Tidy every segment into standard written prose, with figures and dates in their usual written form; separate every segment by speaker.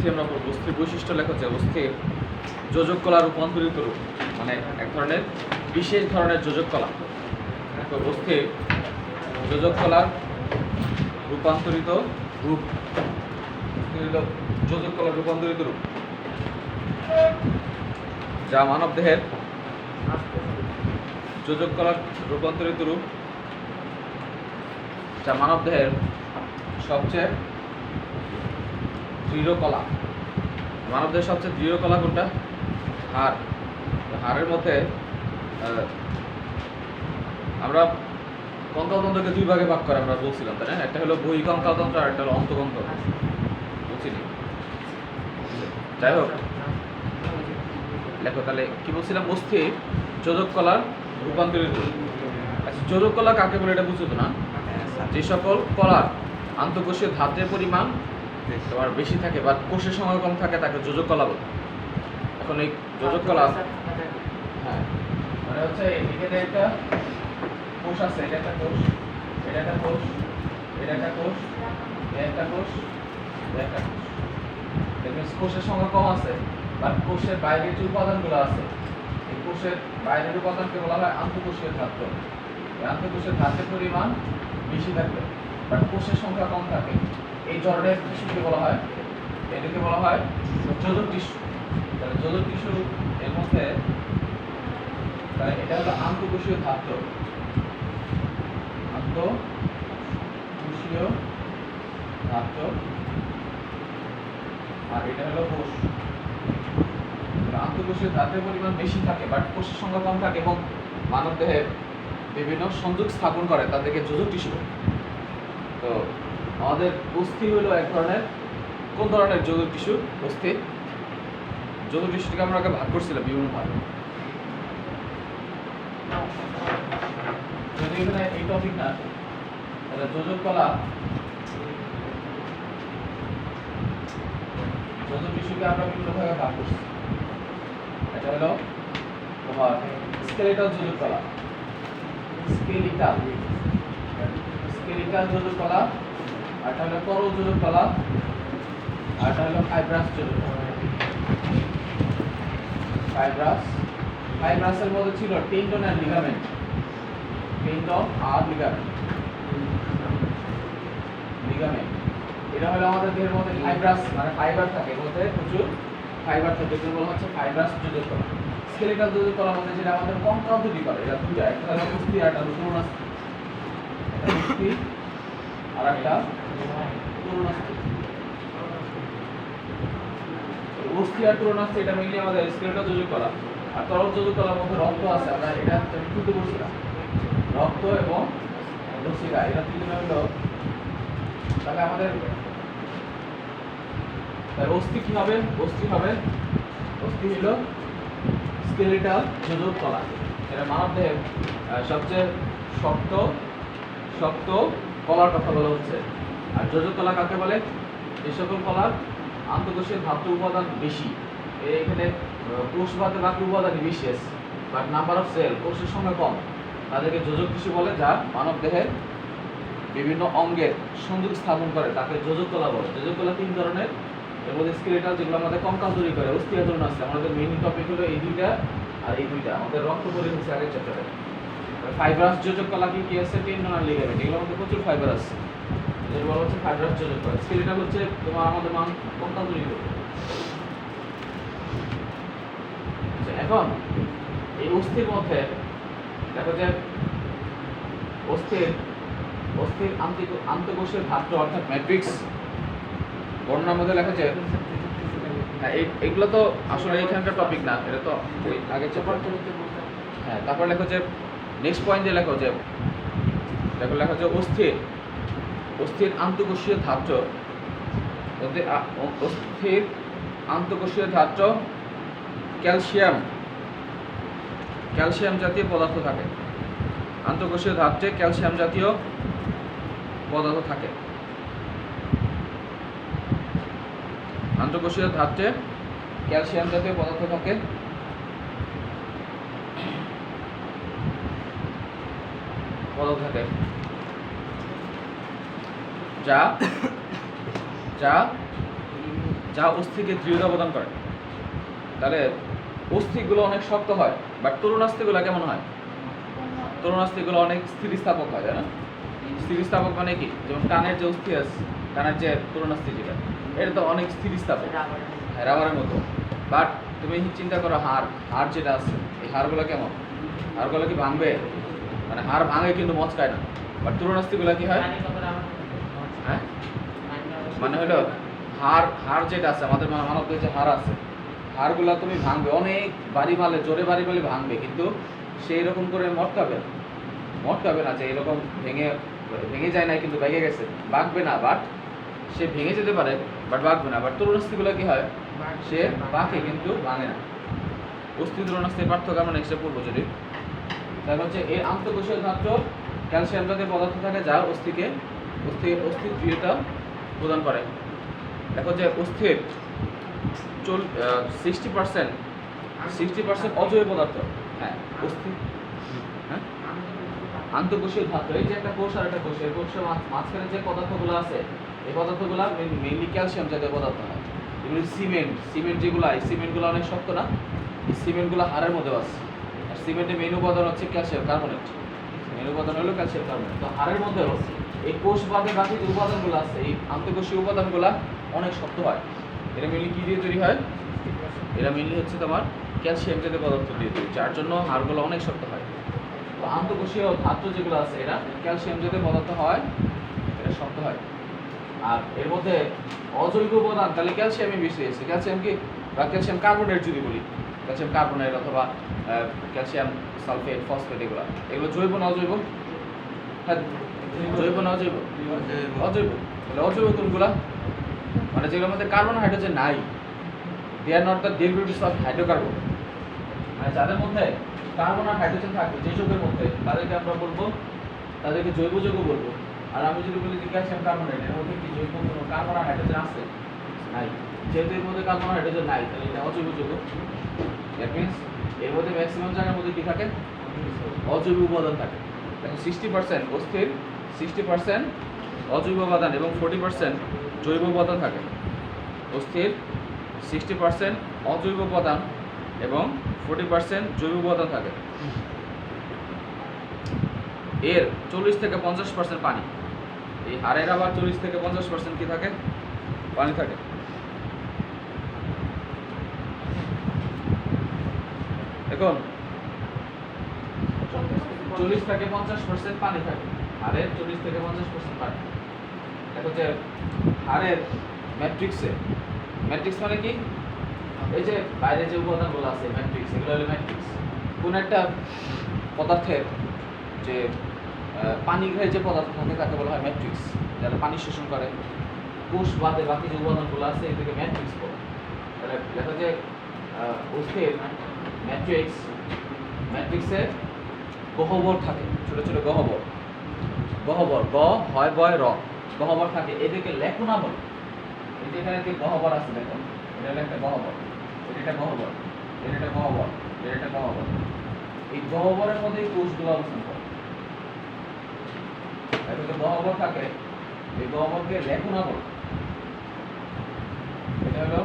Speaker 1: অস্থি আমরা বলবো অস্থির বৈশিষ্ট্য লেখা হচ্ছে অস্থির যোজক কলা রূপান্তরিত রূপ, মানে এক ধরনের বিশেষ ধরনের যোজক কলা। অস্থির যোজক কলার রূপান্তরিত রূপ, যোজক কলার রূপান্তরিত রূপ যা মানব দেহের যোজক কলার রূপান্তরিত রূপ যা মানব দেহের সবচেয়ে দৃঢ় কলা। মানব দেহের সবচেয়ে দৃঢ় কলা কোনটা? হাড়। হাড়ের মধ্যে আমরা কঙ্কালতন্ত্রকে দুই ভাগে ভাগ করে আমরা বলছিলাম, তাই না? একটা হলো বহিঃকঙ্কালতন্ত্র আর একটা হলো অন্তঃকঙ্কাল, বুঝছিনি? যাই হোক, লেখো তাহলে কি বলছিলাম? অস্থির যোজক কলার রূপান্তরিত। আচ্ছা, যোজক কলা কাকে বলে এটা বুঝতো না? যে সকল কলার আন্তঃকোষীয় ধাত্রের পরিমাণ তোমার বেশি থাকে বা কোষের সংখ্যা কম থাকে তাকে যোজক কলা বলে। এখন এই যোজক কলা, হ্যাঁ, মানে হচ্ছে এখানে একটা কোষ আছে, এটা একটা কোষ, এটা একটা কোষ, এটা একটা কোষ, এটা একটা কোষ, এটা একটা কোষ। দেখবেন কোষের সংখ্যা কম আছে, বাট কোষের বাইরের যে উপাদানগুলো আছে, এই কোষের বাইরের উপাদানকে বলা হয় আন্তঃকোষীয় ধাত্র। এই আন্তঃকোষীয় ধাত্রের পরিমাণ বেশি থাকবে, বাট কোষের সংখ্যা কম থাকে, এই ধরনের টিস্যুকে বলা হয়, এটাকে বলা হয় যোজক টিস্যু। তাহলে যোজক টিস্যু এর মধ্যে, তাহলে এটা হলো আন্তঃকোষীয় ধাত্র, আন্তঃকোষীয় ধাত্র, আর এটা হলো কোষ। আন্তঃকোষীয় ধাত্রের পরিমাণ বেশি থাকে, বাট কোষের সংখ্যা কম থাকে এবং মানব দেহে বিভিন্ন সংযোগ স্থাপন করে, তাদেরকে যোজক টিস্যু বলে। তো আমাদের অস্থি হলো এক ধরনের, কোন ধরনের যোজক টিস্যু? অস্থি। যোজক টিস্যুটিকে আমরা আগে ভাগ করছিলাম বিভিন্ন ভাগে। যদি এখানে এই টপিক না, তাহলে যোজক কলা, যোজক টিস্যুকে আমরা বিভিন্ন ভাগে ভাগ করছি। এটা হলো তোমার স্কেলিটাল যোজক কলা, স্কেলিটাল যোজক কলা, আর এটা হলো তরল যোজক কলা, আর এটা হলো ফাইব্রাস যোজক কলা। ফাইব্রাসের মধ্যে ছিল টেন্ডন আর লিগামেন্ট, টেন্ডন আর লিগামেন্ট। এটা হলো আমাদের দেহের মধ্যে ফাইব্রাস, মানে ফাইবার থাকে, এর মধ্যে প্রচুর ফাইবার থাকে, এগুলো বলা হচ্ছে ফাইব্রাস যোজক কলা। স্কেলিটাল যোজক কলার মধ্যে যেটা আমাদের কঙ্কাল তৈরি করে, এটা দুইটা, একটা হলো অস্থি আর একটা হলো তরুণাস্থি। অস্থি আর একটা তরুণাস্থি। অস্থি আর তরুণাস্থি এটা মিলিয়ে আমাদের স্কেলিটাল যোজক কলা। আর তরল যোজক কলার মধ্যে রক্ত আছে, আমরা এটা কিন্তু বলছিলাম, রক্ত এবং লসিকা, এটা তিনজনে হলো। তাহলে আমাদের অস্থি কি হবে? অস্থি হলো স্কেলিটাল যোজক কলা। এটা মানব দেহের সবচেয়ে শক্ত কলার কথা বলা হচ্ছে। আর যোজক কলা কাকে বলে? যে সকল কলার আন্তঃকোষীয় ধাত্র উপাদান বেশি, এখানে কোষ বাদে বাকি উপাদানই বেশি আছে, বাট নাম্বার অফ সেল, কোষের সংখ্যা কম, তাদেরকে যোজক টিস্যু বলে, যা মানব দেহের বিভিন্ন অঙ্গের সংযোগ স্থাপন করে, তাকে যোজক কলা বলে। যোজক কলা তিন ধরনের, এর মধ্যে স্কেলিটাল যেগুলো আমাদের কঙ্কাল তৈরি করে, অস্থি আর তরুণ আছে। আমাদের মেইন টপিক হলো এই দুইটা আর এই দুইটা, আমাদের রক্ত পড়ে হচ্ছে আগের চ্যাপ্টারে। ফাইব্রাস যোজক কলা কি আছে? টেন্ডন আর লিগামেন্ট, এগুলোর মধ্যে প্রচুর ফাইবার আছে, যেটা বলা হচ্ছে ফাইব্রাস যোজক কলা। স্কেলিটাল হচ্ছে তোমার আমাদের কঙ্কাল তৈরি করে। এখন এই অস্থির মধ্যে দেখো যে অস্থির আন্তঃকোষীয় ধাত্র অর্থাৎ ম্যাট্রিক্স বর্ণনার মধ্যে লেখা আছে। হ্যাঁ, এইগুলো তো আসলে এইখানকার টপিক না, এটা তো ওই আগে চ্যাপ্টার। হ্যাঁ, তারপর লেখো যে নেক্সট পয়েন্টে লেখো যে লেখা যে অস্থির আন্তঃকোষীয় ধাত্র, অস্থির আন্তঃকোষীয় ধাত্র ক্যালসিয়াম জাতীয় পদার্থ থাকে। আন্তঃকোষীয় ধাত্রে ক্যালসিয়াম জাতীয় পদার্থ থাকে। আন্তঃকোষীয় ধাত্রে ক্যালসিয়াম জাতীয় পদার্থ থাকে। যা যা অস্থিকে দৃঢ়তা প্রদান করে। তাহলে অস্থিগুলো অনেক শক্ত হয়, বাট তরুণাস্থিগুলো কেমন হয়? তরুণাস্থিগুলো অনেক স্থিতিস্থাপক হয়, তাই না? স্থিতিস্থাপক মানে কি? যেমন কানের যে অস্থি আছে, কানের যে তরুণাস্থি যেটা, এটা তো অনেক স্থিতিস্থাপক, হ্যাঁ, রাবারের মতো। বাট তুমি চিন্তা করো হাড় যেটা আছে, এই হাড়গুলো কেমন? হাড়গুলো কি ভাঙবে? মানে হাড় ভাঙে কিন্তু মচকায় না। বাট তরুণাস্থিগুলো কি হয়? হ্যাঁ, মানে হলো হাড় যেটা আছে আমাদের মানবদের যে হাড় আছে, হাড়গুলা তুমি ভাঙবে, অনেক জোরে বাড়ি মারলে ভাঙবে, কিন্তু সেই রকম করে মটকাবে না যে এরকম ভেঙে যায় না, কিন্তু ভেঙে গেছে, ভাঙবে না। বাট সে ভেঙে যেতে পারে, বাট ভাঙবে না। বাট তরুণাস্থিগুলো কি হয়? সে বাঁকে কিন্তু ভাঙে না। অস্থি তরুণাস্থির পার্থক্য আমরা নেক্সটে পড়বো যদি। তারপর হচ্ছে এই আন্তঃকোষীয় ধাত্র ক্যালসিয়াম জাতীয় পদার্থ থাকে, যা অস্থির দৃঢ়তা প্রদান করে। দেখো যে অস্থির 60% অজৈব পদার্থ। হ্যাঁ, অস্থির, হ্যাঁ, আন্তঃকোষীয় ধাত্র, এই যে একটা কোষ আর একটা কোষ, এই কোষের মাঝখানে যে পদার্থগুলো আছে, এই পদার্থগুলো মেইনলি ক্যালসিয়াম জাতীয় পদার্থ হয়। এগুলি সিমেন্ট যেগুলো, এই সিমেন্টগুলো অনেক শক্ত না? এই সিমেন্টগুলো হাড়ের মধ্যে আছে। আর সিমেন্টের মেইন উপাদান হচ্ছে ক্যালসিয়াম কার্বনেট। মেইন উপাদান হলো ক্যালসিয়াম কার্বনেট। তো হাড়ের মধ্যেও এই কোষ বাদে বাকি যে উপাদানগুলো আছে, এই আন্তঃকোষীয় উপাদানগুলো অনেক শক্ত হয়। এটা মেইনলি কী দিয়ে তৈরি হয়? এরা মেইনলি হচ্ছে তোমার ক্যালসিয়াম জাতীয় পদার্থ দিয়ে তৈরি, যার জন্য হাড়গুলো অনেক শক্ত হয়। তো আন্তঃকোষীয় ধাত্র যেগুলো আছে, এরা ক্যালসিয়াম জাতীয় পদার্থ হয়, এটা শক্ত হয়। আর এর মধ্যে অজৈব উপাদান, তাহলে ক্যালসিয়ামই বেশি আছে। ক্যালসিয়াম কি, বা ক্যালসিয়াম কার্বনেট যদি বলি, ক্যালসিয়াম কার্বনেট অথবা ক্যালসিয়াম সালফেট, ফসফেট, এগুলো জৈব না অজৈব? হ্যাঁ, জৈব না অজৈব? অজৈব। তাহলে অজৈব কোনগুলা? মানে যেগুলোর মধ্যে কার্বন হাইড্রোজেন নাই, they are not the derivatives of hydrocarbon. মানে যাদের মধ্যে কার্বন আর হাইড্রোজেন থাকবে যে যৌগের মধ্যে, তাদেরকে আমরা বলবো, তাদেরকে জৈব যৌগ বলবো। আর আমি যদি বলি যে ক্যালসিয়াম কার্বনেট, এর মধ্যে কি জৈব কোনো কার্বন আর হাইড্রোজেন আছে? নাই। যেহেতু এর মধ্যে কার্বন আর হাইড্রোজেন নাই, তাহলে এটা অজৈব যৌগ। দ্যাট মিনস এর মধ্যে ম্যাক্সিমাম জায়গার মধ্যে কি থাকে? অজৈব উপাদান থাকে। দেখো 60% অস্থির, 60% অজৈব উপাদান এবং 40% জৈব উপাদান থাকে। অস্থির 60% অজৈব উপাদান এবং 40% জৈব উপাদান থাকে। এর 40 থেকে 50% পানি। এই হাড়ের আবার 40 থেকে 50% কি থাকে? পানি থাকে। এখন 40 থেকে 50% পানি থাকে, হাড়ের 40 থেকে 50% পানি। দেখো যে হাড়ের ম্যাট্রিক্স মানে কি? এই যে বাইরে যে উপাদানগুলো আছে ম্যাট্রিক্স, এগুলো হলো ম্যাট্রিক্স। কোন একটা পদার্থের যে পানিগ্রাহী যে পদার্থ থাকে তাকে বলা হয় ম্যাট্রিক্স, যারা পানি শোষণ করে। কোষ বাদে বাকি যে উপাদানগুলো আছে এদেরকে ম্যাট্রিক্স বলে। তাহলে দেখা যায় অস্থির ম্যাট্রিক্সে গহ্বর থাকে, ছোট ছোট গহ্বর, গ হয় বয় র, গহ্বর থাকে, এদেরকে লেখনা বলে। এই যে এখানে যে গহ্বর আছে, দেখো এটা হলো একটা গহ্বর, এটা একটা গহ্বর, এটা একটা গহ্বর, এটা একটা গহ্বর। এই গহ্বরের মধ্যে কোষগুলো অবস্থান করে। এখন যে গহ্বর থাকে, এই গহ্বরকে লেখনা বলে। এটা হলো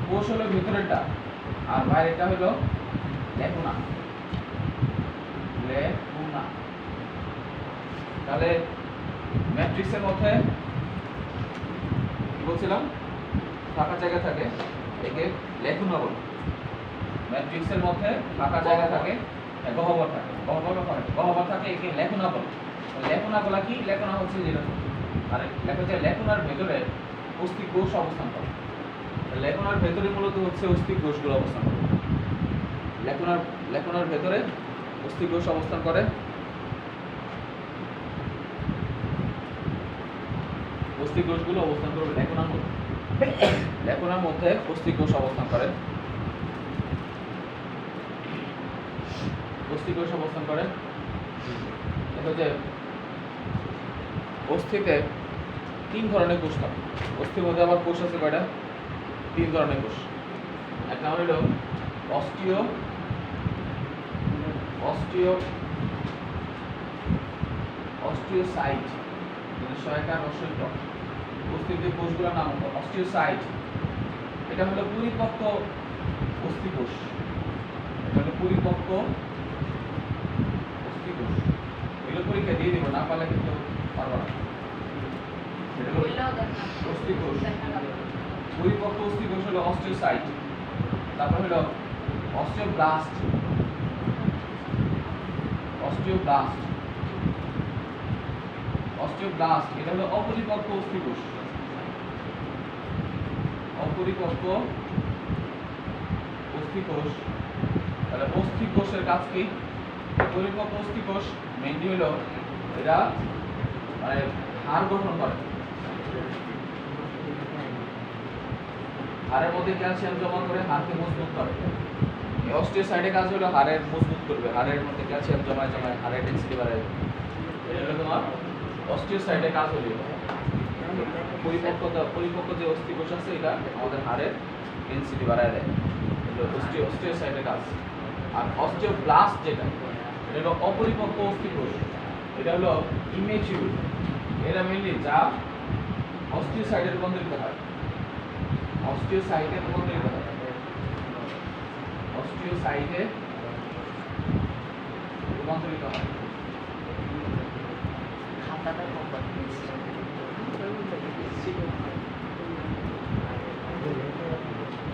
Speaker 1: কোষ, হলো ভিতরেরটা, আর বাইরেটা হলো লেখনা। তাহলে ম্যাট্রিক্সের মধ্যে কি বলছিলাম? ফাঁকা জায়গা থাকে, একে লেখনা বলে। ম্যাট্রিক্সের মধ্যে ফাঁকা জায়গা থাকে, গহ্বর থাকে, গহ্বর থাকে, একে লেখনা বলে। লেখনাগুলা কি? লেখনা হচ্ছে যেরকম, আর লেখা যায় লেখনার ভেতরে অস্থি কোষ অবস্থান করে। লেখনার ভেতরে মূলত হচ্ছে অস্থি কোষগুলো অবস্থান করে। লেখনার ভেতরে অস্থি কোষ অবস্থান করে। অস্থি কোষগুলো অবস্থান করবে লেখনার মধ্যে। লেখনার মধ্যে অস্থি কোষ অবস্থান করে। অস্থি কোষ অবস্থান করে। দেখো যে অস্থিতে 3 ধরনের কোষ থাকে। অস্থির মধ্যে আবার কোষ আছে কয়টা? 3 ধরনের কোষ। এক নাম হলো অস্টিওসাইট, মানে সহায়কার রসইট। অস্থির যে কোষগুলোর নাম হলো অস্টিওসাইট, এটা হলো পরিপক্ক অস্থিকোষ। এটা হলো পরিপক্ক অস্থিকোষ। এগুলো পরীক্ষা দিয়ে দিব, না পারলে কিন্তু পারবো না। এটা হলো অস্থিকোষ। পরিপক্ক অস্থিকোষ হলো অস্টিওসাইট। তারপর হলো অস্টিওব্লাস্ট। অস্টিওব্লাস্ট অস্টিওব্লাস্ট এটা হলো অপরিপক্ক অস্থিকোষ। অপরিপক্ক অস্থিকোষ। তাহলে অস্থিকোষের কাজ কি? পরিপক্ক অস্থিকোষ মেইনলি হলো এরা মানে হাড় গঠন করে। হাড়ের মধ্যে ক্যালসিয়াম জমা করে হাড়কে মজবুত করে। এই অস্টিওসাইটের কাজ হলো হাড়ের মজবুত করবে, হাড়ের মধ্যে ক্যালসিয়াম জমায় জমায় হাড়ের ডেনসিটি বাড়ায়। এটা হলো তোমার অস্টিওসাইটের কাজ হলো। পরিপক্ক যে অস্থিকোষ আছে এটা আমাদের হাড়ের ডেনসিটি বাড়ায় দেয়। এটা অস্টিওসাইটের কাজ। আর অস্টিওব্লাস্ট যেটা, এটা হলো অপরিপক্ক অস্থিকোষ। এটা হলো ইমেচিউর। এরা মেইনলি যা অস্টিওসাইটে রূপান্তরিত হয়। অস্টিওসাইটে রূপান্তরিত হয়। অস্টিওসাইটে রূপান্তরিত হয়।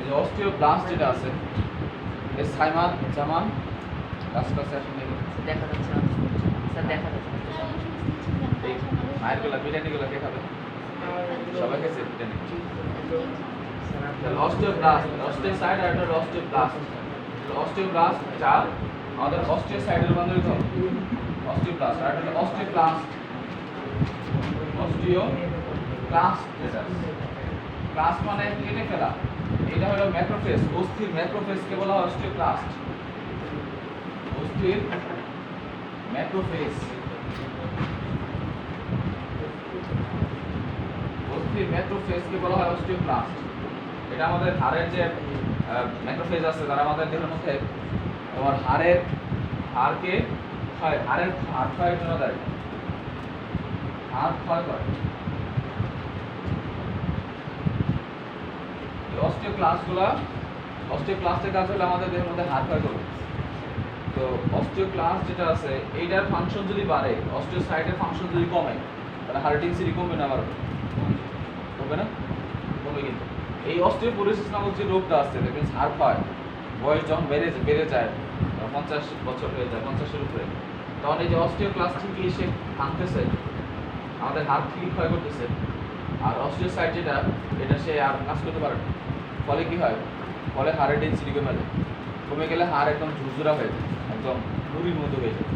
Speaker 1: এই অস্টিওব্লাস্ট যেটা আছে, এই সাইমান জামান কাছে আসলে
Speaker 2: দেখা যাচ্ছে না স্যার, দেখা যাচ্ছে না।
Speaker 1: এই মায়েরগুলা বিরিয়ানিগুলো কে খাবে? সবাই খেয়েছে বিরিয়ানি। অস্টিওব্লাস্ট, অস্টিওসাইট আর এটা অস্টিওব্লাস্ট। অস্টিওব্লাস্ট যা আমাদের অস্টিওসাইটে রূপান্তরিত হয়। অস্টিওব্লাস্ট আর এটা অস্টিওক্লাস্ট। অস্টিওক্লাস্ট যেটা, ক্লাস মানে কেটে ফেলা। এটা হলো ম্যাক্রোফেজ, অস্থির ম্যাক্রোফেজকে বলা হয় অস্টিওক্লাস্ট। অস্থির ম্যাক্রোফেজ, অস্থির ম্যাক্রোফেজকে বলা হয় অস্টিওক্লাস্ট। এটা আমাদের হাড়ের যে ম্যাক্রোফেজ আছে তারা আমাদের দেহের মধ্যে তোমার হাড়কে হাড়ের হাড় ক্ষয়ের জন্য দায়ী। হাড় ক্ষয় করে। অস্টিওক্লাস্টের কাজ হলো আমাদের দেহের মধ্যে হাড় ক্ষয় করবে। তো অস্টিওক্লাস্ট যেটা আছে এইটার ফাংশন যদি বাড়ে, অস্টিওসাইটের ফাংশন যদি কমে, তাহলে হাড়ের ডেনসিটি কমবে না, বাড়বে? কমবে না? কমবে। কিন্তু এই অস্টিওপোরোসিস নামক যে রোগটা আছে, দেখবেন হাড় ক্ষয়, বয়স যখন বেড়ে যায় 50 বছর হয়ে যায়, 50-এর উপরে, তখন এই যে অস্টিওক্লাস্ট থেকে এসে ভাঙতেছে, আমাদের হাড় থেকে ক্ষয় করতেছে। আর অস্টিওসাইট যেটা, এটা সে আর কাজ করতে পারে না। ফলে কি হয়? ফলে হাড়ের ডেনসিটি কমে যায়। কমে গেলে হাড় একদম ঝুরঝুরা হয়ে যায়, একদম নুড়ির মতো হয়ে যায়।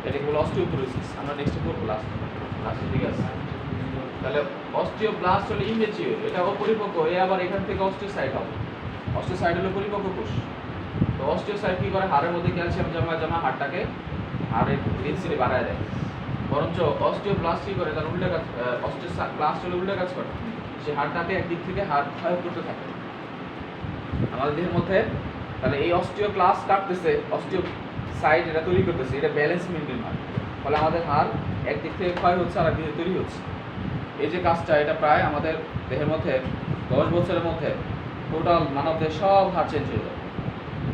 Speaker 1: এটাকে বলে অস্টিওপোরোসিস। আমরা নেক্সটে পড়বো লাস্টের দিকে আছে। তাহলে অস্টিওব্লাস্ট হলো ইমেচিউর, এটা অপরিপক্ক। আবার এখান থেকে অস্টিওসাইট হবে। অস্টিওসাইট হলো পরিপক্ক কোষ। তো অস্টিওসাইট কি করে? হাড়ের মধ্যে ক্যালসিয়াম জমা হাড়টাকে হাড়ের ডেনসিটি বাড়ায় দেয়। বরঞ্চ অস্টিওব্লাস্ট কি করে? তার উল্টা কাজ। অস্টিওব্লাস্ট হলো উল্টা কাজ করে, সে হাড়টাকে একদিক থেকে হাড় ক্ষয় করতে থাকে আমাদের দেহের মধ্যে। তাহলে এই অস্টিওক্লাস্ট কাটতেছে, অস্টিওসাইট এটা তৈরি করতেছে, এটা ব্যালেন্স মেনটেন হয়। ফলে আমাদের হাড় একদিক থেকে ক্ষয় হচ্ছে আর একদিকে তৈরি হচ্ছে। এই যে কাজটা, এটা প্রায় আমাদের দেহের মধ্যে 10 বছরের মধ্যে টোটাল মানবদের সব হাড় চেঞ্জ হয়ে যায়।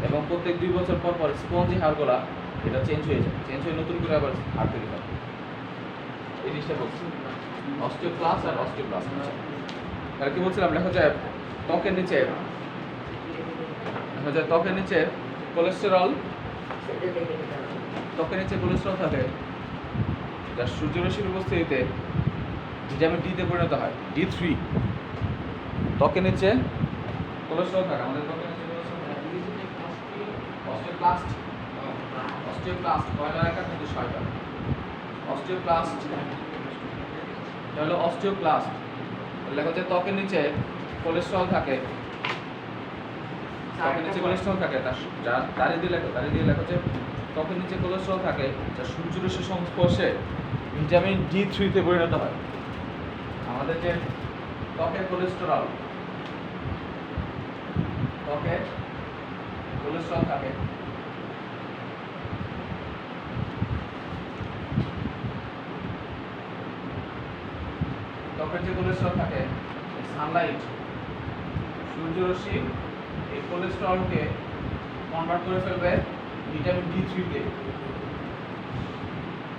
Speaker 1: এবং প্রত্যেক 2 বছর পর পর স্পঞ্জি হাড়গুলা এটা চেঞ্জ হয়ে যায়, চেঞ্জ হয়ে নতুন করে আবার হাড় তৈরি হয়। এই জিনিসটা বলছি, অস্টিওক্লাস্ট আর অস্টিওব্লাস্ট। তাহলে কি বলছিলাম? লেখা যায় ত্বকের নিচে, ত্বকের নিচে কোলেস্টেরল, ত্বকের নিচে কোলেস্টেরল থাকে, যা সূর্যরশ্মির উপস্থিতিতে ভিটামিন ডি তে পরিণত হয়, D3। ত্বকের নিচে কোলেস্টেরল থাকে, আমাদের ত্বকের নিচে কোলেস্টেরল থাকে। অস্টিওক্লাস্ট, অস্টিওক্লাস্ট কয়টা একা কিন্তু 6টা। অস্টিওক্লাস্ট এটা হলো অস্টিওক্লাস্ট। লেখা যায় ত্বকের নিচে কোলেস্টেরল থাকে, ত্বকের নিচে কোলেস্টেরল থাকে, যার দাঁড়িয়ে দিয়ে লেখা যায় ত্বকের নিচে কোলেস্টেরল থাকে, যা সূর্যরশ্মির সংস্পর্শে ভিটামিন D3 তে পরিণত হয়। আমাদের যে ত্বকের কোলেস্টেরল থাকে, ত্বকের যে কোলেস্টেরল থাকে, সানলাইট সূর্যরশ্মি এই কোলেস্টেরলকে কনভার্ট করে ফেলবে ভিটামিন ডি থ্রিতে।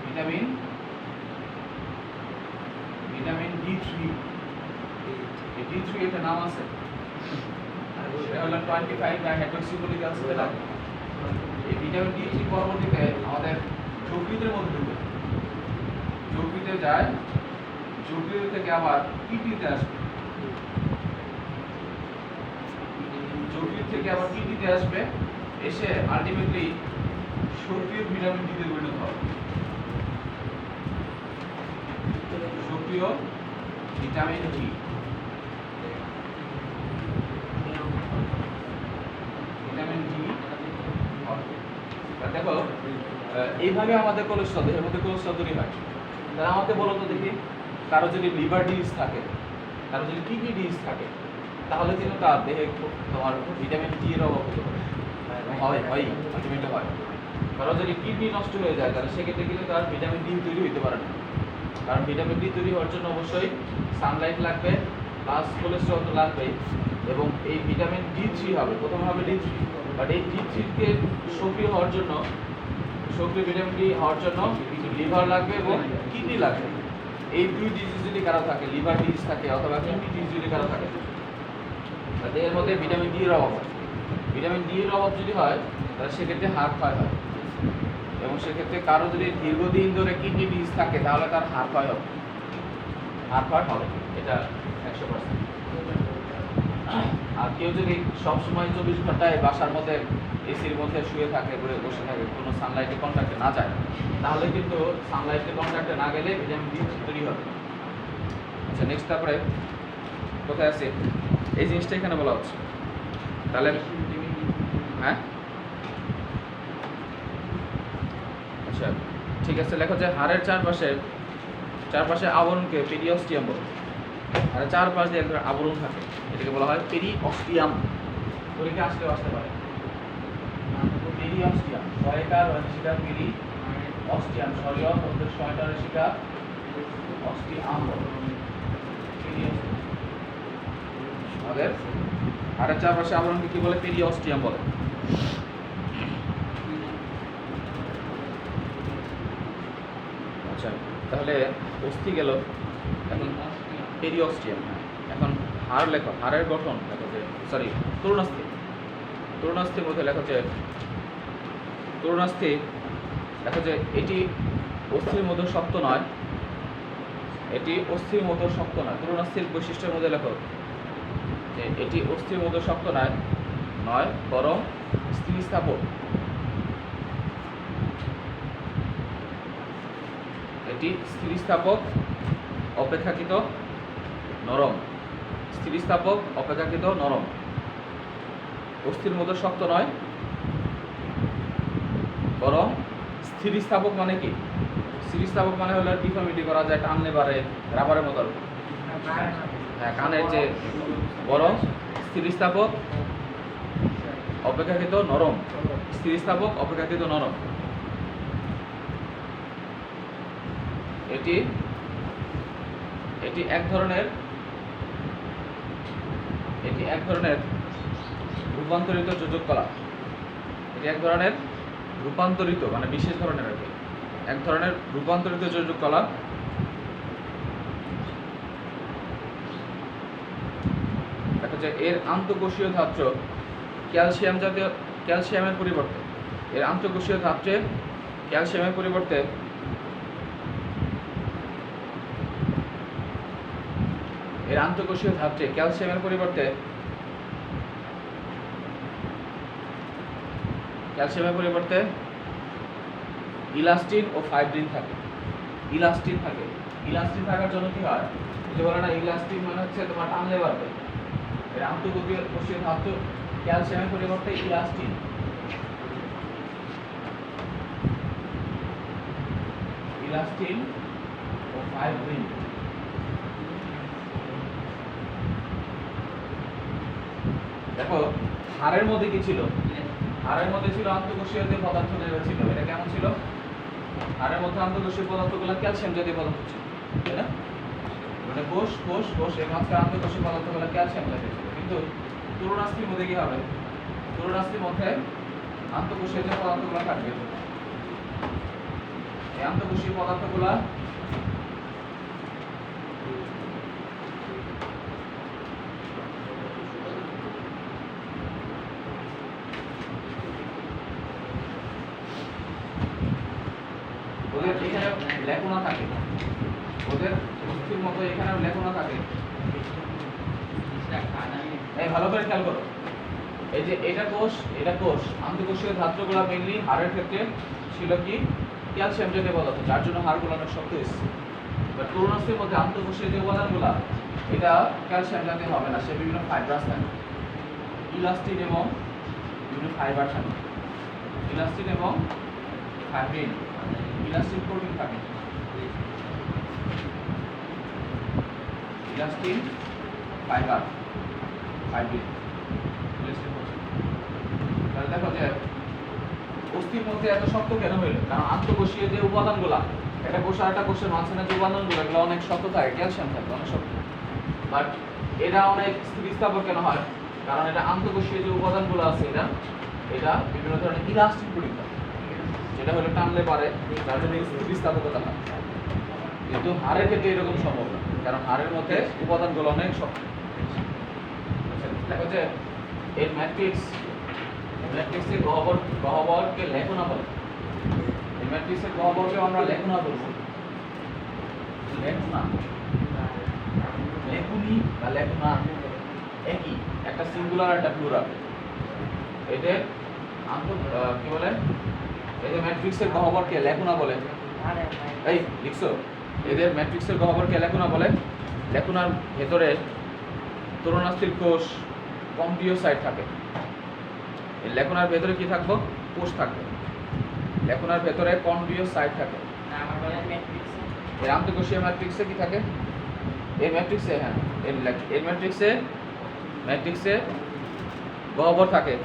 Speaker 1: ভিটামিন ডি থ্রি, এই ডি থ্রি একটা নাম আছে, এটা হলো 25 ডাইহাইড্রক্সিফোলিক অ্যাসিড লাগে। এই ভিটামিন ডি থ্রি পরবর্তীতে আমাদের যকৃতের মধ্যে ঢুকে, যকৃতে যায়, যকৃত থেকে আবার কিডনিতে আসবে, যকৃত থেকে আবার কিডনিতে আসবে, এসে আলটিমেটলি সক্রিয় ভিটামিন ডি তে পরিণত হবে। সক্রিয় ভিটামিন ডি, ভিটামিন ডি হবে। দেখো এইভাবে আমাদের কোলেস্ট্রল, দেহের মধ্যে কোলেস্ট্রল তৈরি হয়। তাহলে আমাকে বলো তো দেখি, কারো যদি লিভার ডিজিজ থাকে, কারো যদি কিডনি ডিজিজ থাকে, তাহলে কিন্তু তার দেহে তোমার ভিটামিন ডি এর অভাব হতে পারে, হয় আলটিমেটলি হয়। কারো যদি কিডনি নষ্ট হয়ে যায়, তাহলে সেক্ষেত্রে কিন্তু তার ভিটামিন ডি তৈরি হতে পারে না। কারণ ভিটামিন ডি তৈরি হওয়ার জন্য অবশ্যই সানলাইট লাগবে, প্লাস কোলেস্ট্রল তো লাগবেই, এবং এই ভিটামিন ডি থ্রি হবে, প্রথমে হবে ডি থ্রি। বাট এই ডি থ্রিকে সক্রিয় হওয়ার জন্য, সক্রিয় ভিটামিন ডি হওয়ার জন্য লিভার লাগবে এবং কিডনি লাগবে। এই দুই ডিজিজ যদি কারো থাকে, লিভার ডিজিজ থাকে অথবা কিডনি ডিজিজ যদি কারো থাকে, তাহলে এর মধ্যে ভিটামিন ডি এর অভাব হয়। ভিটামিন ডি এর অভাব যদি হয়, তাহলে সেক্ষেত্রে হার্ট ক্ষয় হয়, এবং সেক্ষেত্রে কারো যদি দীর্ঘদিন ধরে কিডনি ডিজিজ থাকে, তাহলে তার হার্ট ক্ষয় হবে, হার্ট ক্ষয় হবে, এটা 100%। আর কেউ যদি সবসময় 24 ঘন্টায় বাসার মধ্যে এসির মধ্যে শুয়ে থাকে, বসে থাকে, কোনো সানলাইটের কন্ট্যাক্টে না যায়, তাহলে কিন্তু সানলাইটের কন্ট্যাক্টে না গেলে ভিটামিন ডি তৈরি হবে। আচ্ছা, নেক্সট তারপরে কোথায় আছে এই জিনিসটা এখানে বলা হচ্ছে। তাহলে হ্যাঁ, আচ্ছা ঠিক আছে, লেখো যে হাড়ের চারপাশে আবরণকে পেরিঅস্টিয়াম বলে। আর চারপাশ দিয়ে একটা আবরণ থাকে, এটাকে বলা হয় পেরিঅস্টিয়াম। পরীক্ষা আসলেও আসতে পারে পেরিঅস্টিয়াম, ছয়কার রসিকা পেরিঅস্টিয়াম, শরীর মধ্যে ছয়টা রসিকা অস্টিয়াম বলে। পেরিঅস্টিয়াম আমাদের হাড়ের চারপাশে আবরণকে কি বলে? পেরিঅস্টিয়াম বলে। আচ্ছা, তাহলে অস্থি গেল, এখন পেরিঅস্টিয়াম। এখন হাড় লেখো, হাড়ের গঠন লেখো যে, সরি তরুণাস্থি, তরুণাস্থির মধ্যে লেখো যে, তরুণাস্থি লেখো যে এটি অস্থির মতো শক্ত নয়, এটি অস্থির মতো শক্ত নয়। তরুণাস্থির বৈশিষ্ট্যের মধ্যে লেখো যে এটি অস্থির মতো শক্ত নয়, বরং স্থিতিস্থাপক। এটি স্থিতিস্থাপক, অপেক্ষাকৃত নরম। স্থিতিস্থাপক, অপেক্ষাকৃত নরম। অস্থির মতো শক্ত নয়, বরং স্থিতিস্থাপক। মানে কি? স্থিতিস্থাপক মানে হলো ডিফর্মিটি করা যায়, টানলে পারে, রাবারের মতো। হ্যাঁ, কানের যে, বরং স্থিতিস্থাপক, অপেক্ষাকৃত নরম। স্থিতিস্থাপক, অপেক্ষাকৃত নরম। এটি এক ধরনের রূপান্তরিত যোজক কলা। এটি এক ধরনের রূপান্তরিত, মানে বিশেষ ধরনের আর কি, এক ধরনের রূপান্তরিত যোজক কলা। দেখা যায় এর আন্তঃকোষীয় ধাত্র ক্যালসিয়ামের পরিবর্তে, এর আন্তঃকোষীয় ধাত্রে ক্যালসিয়ামের পরিবর্তে ইলাস্টিন ও ফাইব্রিন থাকে। ইলাস্টিন থাকার জন্য কি হয়, যে বলে না, ইলাস্টিন মানে হচ্ছে তোমার টানলে বাড়বে। এর আন্তঃকোষীয় ধাত্র ক্যালসিয়ামের পরিবর্তে ইলাস্টিন ও ফাইব্রিন। দেখো হাড়ের মধ্যে কি ছিল? হাড়ের মধ্যে ছিল আন্তঃকোষীয় যে পদার্থ যেটা ছিল, এটা কেমন ছিল? হাড়ের মধ্যে আন্তঃকোষীয় পদার্থগুলো ক্যালসিয়াম জাতীয় পদার্থ ছিল, তাই না? মানে কোষ এর মাঝখানে আন্তঃকোষীয় পদার্থগুলো ক্যালসিয়াম জাতীয় ছিল। কিন্তু তরুণাস্থির মধ্যে কি হবে? তরুণাস্থির মধ্যে আন্তঃকোষীয় যে পদার্থগুলো থাকবে, এই আন্তঃকোষীয় পদার্থগুলা ওদের এখানে লেখনা থাকে, ওদের অস্থির মতো এখানেও লেখনা থাকে। এই ভালো করে খেয়াল করো, এই যে এটা কোষ আন্তঃকোষীয় ধাত্রগুলো মেইনলি হাড়ের ক্ষেত্রে ছিল কি ক্যালসিয়াম জাতীয় পদার্থ, যার জন্য হাড়গুলো অনেক শক্ত হয়েছে। বাট তরুণাস্থির মধ্যে আন্তঃকোষীয় যে উপাদানগুলো এটা ক্যালসিয়াম জাতীয় হবে না, সে বিভিন্ন ফাইব্রাস থাকে, ইলাস্টিন এবং বিভিন্ন ফাইবার থাকে, ইলাস্টিন এবং ফাইব্রিন, ইলাস্টিন প্রোটিন থাকে, elastin fibre fibrin elastin protein. তাহলে দেখো যে অস্থির মধ্যে এত শক্ত কেন হইল? কারণ আন্তঃকোষীয় যে উপাদানগুলা, একটা কোষ আর একটা কোষের মাঝখানে যে উপাদানগুলো এগুলো অনেক শক্ত থাকে, ক্যালসিয়াম থাকে অনেক শক্ত। বাট এটা অনেক স্থিতিস্থাপক কেন হয়? কারণ এটা আন্তঃকোষীয় যে উপাদানগুলো আছে এটা বিভিন্ন ধরনের ইলাস্টিক প্রোটিন থাকে, যেটা হলো টানলে পারে, যার জন্য স্থিতিস্থাপকতা হয়। কিন্তু হাড়ের ক্ষেত্রে এরকম সম্ভব না, কারণ হাড়ের মধ্যে উপাদানগুলো অনেক শক্ত। দেখো যে এর ম্যাট্রিক্সের গহ্বরকে লেখনা বলে, এই ম্যাট্রিক্সের গহ্বরকে আমরা লেখনা বলবো, লেখনা, লেখুনি বা লেখনা একই, একটা সিঙ্গুলার একটা প্লুরাল। এদের কি বলে, এই যে ম্যাট্রিক্সের গহ্বরকে লেখনা বলে, এই লিখছো, এদের ম্যাট্রিক্সের গহ্বরকে লেখনা বলে। লেখনার ভেতরে তরুণাস্থির কোষ কম্পিওসাইট থাকে। এই লেখনার ভেতরে কি থাকবো? কোষ থাকবে। লেখনার ভেতরে কম্পিওসাইট থাকে। এর আন্তঃকোষীয় ম্যাট্রিক্সে কি থাকে? এই ম্যাট্রিক্সে, হ্যাঁ, এর ম্যাট্রিক্সে গহ্বর থাকে,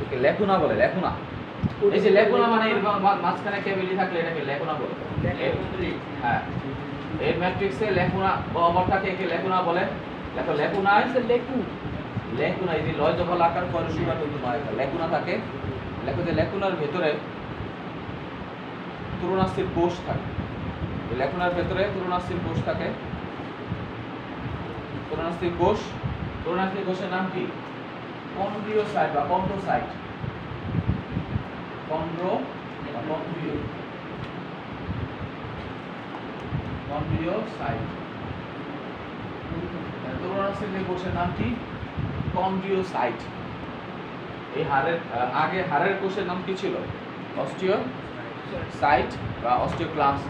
Speaker 1: একে লেখনা বলে। লেখনা, এই যে লেখনা মানে এর মাঝখানে ক্যাভিটি থাকলে এটাকে লেখনা বলে। হ্যাঁ, এর ম্যাট্রিক্সে লেখনা গহ্বর থাকে, একে লেখনা বলে। দেখো লেখনায় লেখনা, এই যে লয় জবল আকার পরে সুরা কিন্তু নয়, লেখনা থাকে। লেখো যে লেখনার ভেতরে তরুণাস্থির কোষ থাকে। লেখনার ভেতরে তরুণাস্থির কোষ থাকে। তরুণাস্থির কোষের নাম কি? কন্ড্রিওসাইট বা কন্ড্রোসাইট। কন্ড্রিওসাইট। তরুণাস্থির কোষের নাম কি? কন্ড্রিওসাইট। এই হাড়ের কোষের নাম কি ছিল? অস্টিওসাইট বা অস্টিওক্লাস্ট।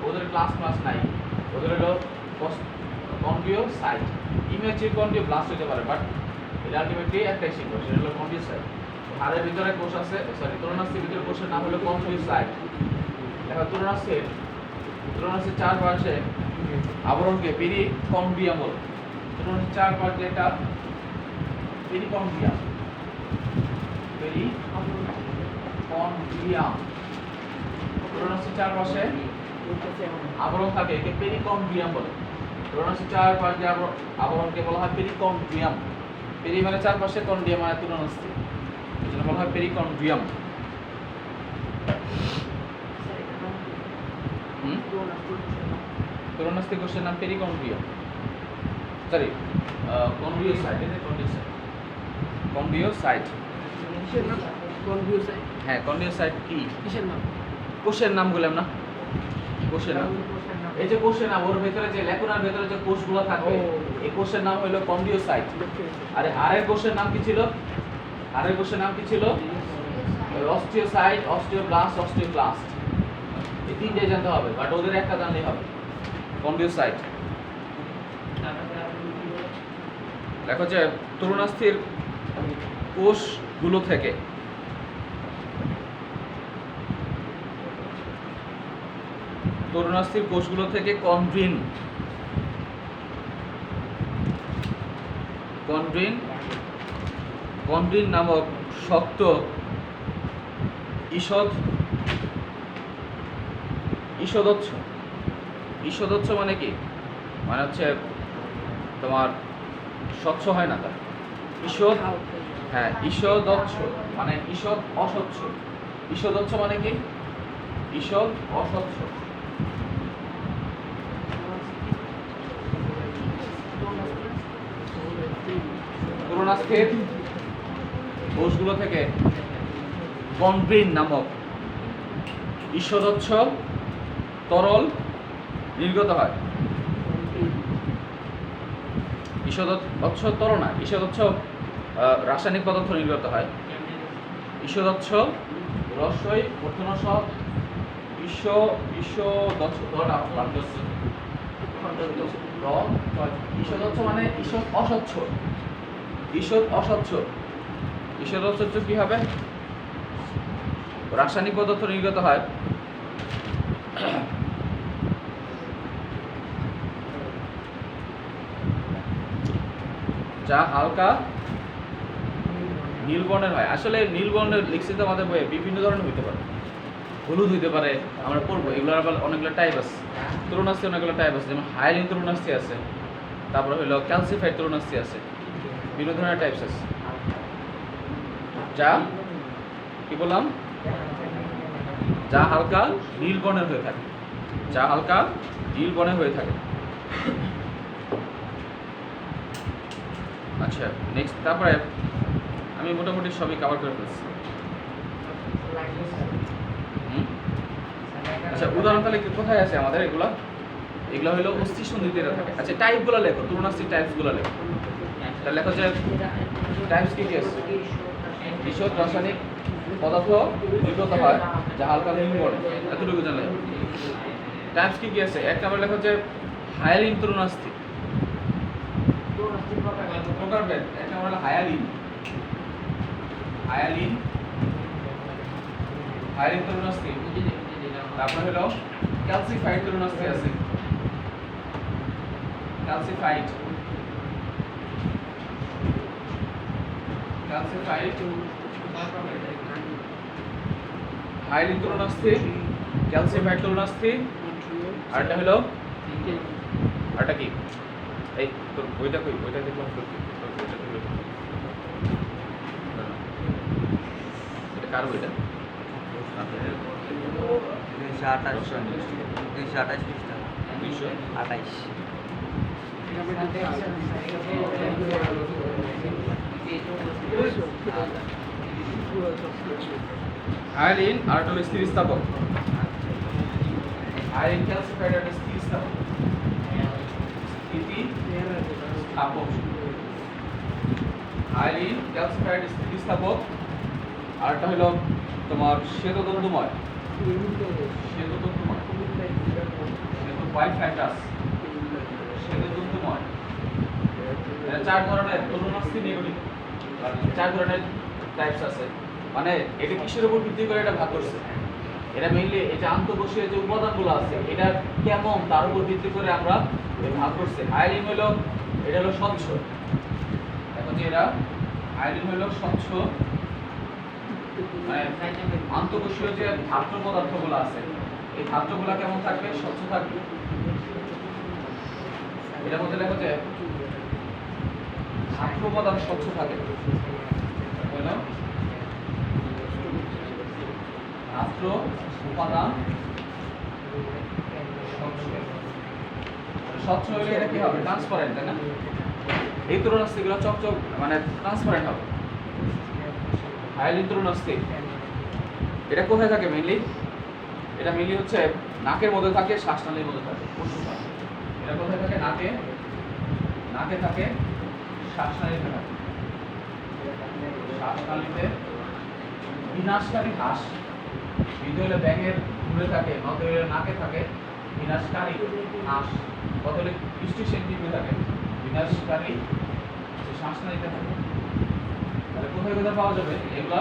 Speaker 1: ওদের ক্লাস নাই, ওদের হলো কন্ড্রিওসাইট। ইমেজিং কন্ড্রিওব্লাস্ট হতে পারে, বাট এটা আলটিমেটলি একটাই শিখবো, সেটা হলো কন্ড্রিওসাইট। হাড়ের ভিতরে কোষ আছে, তরুণাস্থির ভিতরে কোষের নাম হলো কন্ড্রিওসাইট। দেখো তরুণাস্থির চারপাশে আবরণকে পেরিকন্ড্রিয়াম বলে। তরুণাস্থির চারপাশে একটা পেরিকন্ড্রিয়াম, তরুণাস্থির চারপাশে আবরণ থাকে, একে পেরিকন্ড্রিয়াম বলে। তরুণাস্থির চারপাশে আবরণকে বলা হয় পেরিকন্ড্রিয়াম। পেরি মানে চারপাশে, কন্ড্রিয়াম মানে তরুণাস্থি, এই জন্য বলা হয় পেরিকন্ড্রিয়াম। তরুণাস্থি কোষের নাম পেরিকন্ড্রিয়াম, সরি কন্ড্রিওসাইট। কন্ড্রিওসাইট, হ্যাঁ কন্ড্রিওসাইট কি
Speaker 3: কিসের নাম?
Speaker 1: কোষের নাম বললাম না, কোষের নাম। এই যে কোষের নাম, ওর ভেতরে যে লেখনার ভেতরে যে কোষগুলো থাকে, এই কোষের নাম হলো কন্ড্রিওসাইট। আর হাড়ের কোষের নাম কি ছিল? হাড়ের কোষের নাম কি ছিল? Osteocyte, osteoblast, osteoclast. এই তিনটে জানতে হবে, বাট ওদের একটা জানলেই হবে, কন্ড্রিওসাইট। দেখো যে তরুণাস্থির কোষগুলো থেকে কন্ড্রিন নামক শক্ত ঈষদোচ্ছ মানে কি? মানে হচ্ছে তোমার স্বচ্ছ হয় না তার। ঈষৎ, হ্যাঁ ঈষদচ্ছ মানে ঈষৎ অস্বচ্ছ। ঈষদচ্ছ মানে কি? ঈষৎ অস্বচ্ছ। তুলনাস্থির কোষগুলো থেকে কনগ্রিন নামক ঈষদচ্ছ তরল নির্গত হয়। ঈষদচ্ছ তরল না, ঈষদচ্ছ রাসায়নিক পদার্থ নির্গত হয়। ঈষদচ্ছ রসই মূর্ধন্য ঈষদচ্ছ ঈষদচ্ছ মানে ঈষৎ অস্বচ্ছ। ঈষৎ অস্বচ্ছ। ঈষৎ অস্বচ্ছ কি হবে? রাসায়নিক পদার্থ নির্গত হয়। যা হালকা নীল বর্ণের হয়। আসলে নীল বর্ণের লিখিত আমাদের বইয়ে বিভিন্ন ধরনের হইতে পারে, হলুদ হইতে পারে, আমরা পড়বো। এগুলোর আবার অনেকগুলো টাইপ আছে। তরুণাস্থি অনেকগুলো টাইপ আছে, যেমন হাইলিন তরুণাস্থি আছে, তারপরে হলো ক্যালসিফাইড তরুণাস্থি আছে, বিভিন্ন ধরনের টাইপস আছে। যা কি বললাম? যা হালকা নীল বর্ণের হয়ে থাকে, যা হালকা নীল বর্ণের হয়ে থাকে। আচ্ছা নেক্সট, তারপরে আমি মোটামুটি সবই কভার করে ফেলছি। আচ্ছা উদাহরণ তাহলে কোথায় আছে আমাদের? এগুলো হলো অস্থি সন্ধিতে থাকে। আচ্ছা টাইপগুলো লেখো, তুলনাস্থির টাইপসগুলো লেখো। তাহলে লেখো যে টাইপস কি কি আছে। ঈষৎ রাসায়নিক পদার্থ নির্গত হয় যা হালকা নীল বর্ণের, এতটুকু জানলে। টাইপস কি কি আছে? এক নম্বর লেখো যে হায়ালিন তরুণাস্থি। প্রকারভেদ এক নম্বর হলো হায়ালিন। হায়ালিন তরুণাস্থি। তারপরে হলো ক্যালসিফাইড তরুণাস্থি আছে। ক্যালসিফাইড হাইলিন তরুণাস্থি, ক্যালসিফাইড তরুণাস্থি। আরটা হলো, আরটা কি? এই তোর বইটা কই? বইটা দেখলাম তোর বইটা কই? এটা কার বইটা?
Speaker 3: 228
Speaker 1: হাইলিন আর হলো স্থিতিস্থাপক। হাইলিন ক্যালসিফাইড আর স্থিতিস্থাপক। স্থিতিস্থাপক। হাইলিন ক্যালসিফাইড স্থিতিস্থাপক। আরটা হলো তোমার শ্বেততন্তুময়। শ্বেততন্তুময়। হোয়াইট ফ্যাটাস। শ্বেততন্তুময়। চার ধরনের তরুণাস্থি নিউরোনিক, চার ধরনের টাইপস আছে। মানে এটা কিসের উপর ভিত্তি করে এটা ভাগ করছে? এটা মেইনলি এই যে আন্তঃকোষীয় যে উপাদানগুলো আছে এটা কেমন তার উপর ভিত্তি করে আমরা ভাগ করছে। হাইলিন হলো, এটা হলো স্বচ্ছ। দেখো যে এরা হাইলিন হলো স্বচ্ছ, মানে আন্তঃকোষীয় যে ধাত্র পদার্থগুলো আছে এই ধাত্রগুলো কেমন থাকবে? স্বচ্ছ থাকবে। এটার মধ্যে দেখো যে ধাত্র উপাদান স্বচ্ছ থাকে। ধাত্র উপাদান স্বচ্ছ হলে এটা কি হবে? ট্রান্সপারেন্ট, তাই না? এই তরুণাস্থিগুলো চকচক মানে ট্রান্সপারেন্ট হবে। হাইলিন তরুণাস্থি এটা কোথায় থাকে মেইনলি? এটা মেইনলি হচ্ছে নাকের মধ্যে থাকে, শ্বাসনালীর মধ্যে থাকে। এটা কোথায় থাকে? নাকে থাকে, শ্বাসনালীতে থাকে। শ্বাসনালীতে বিনাশকারী ঘাস, বৃদ্ধ হলে ব্যাঙের ঘুরে থাকে, নত হলে নাকে থাকে। বিনাশকারী ঘাস কত হলে 20 সেন্টিমিটার থাকে। বিনাশকারী শ্বাসনালীতে থাকে। তাহলে কোথায় কোথায় পাওয়া যাবে এগুলা?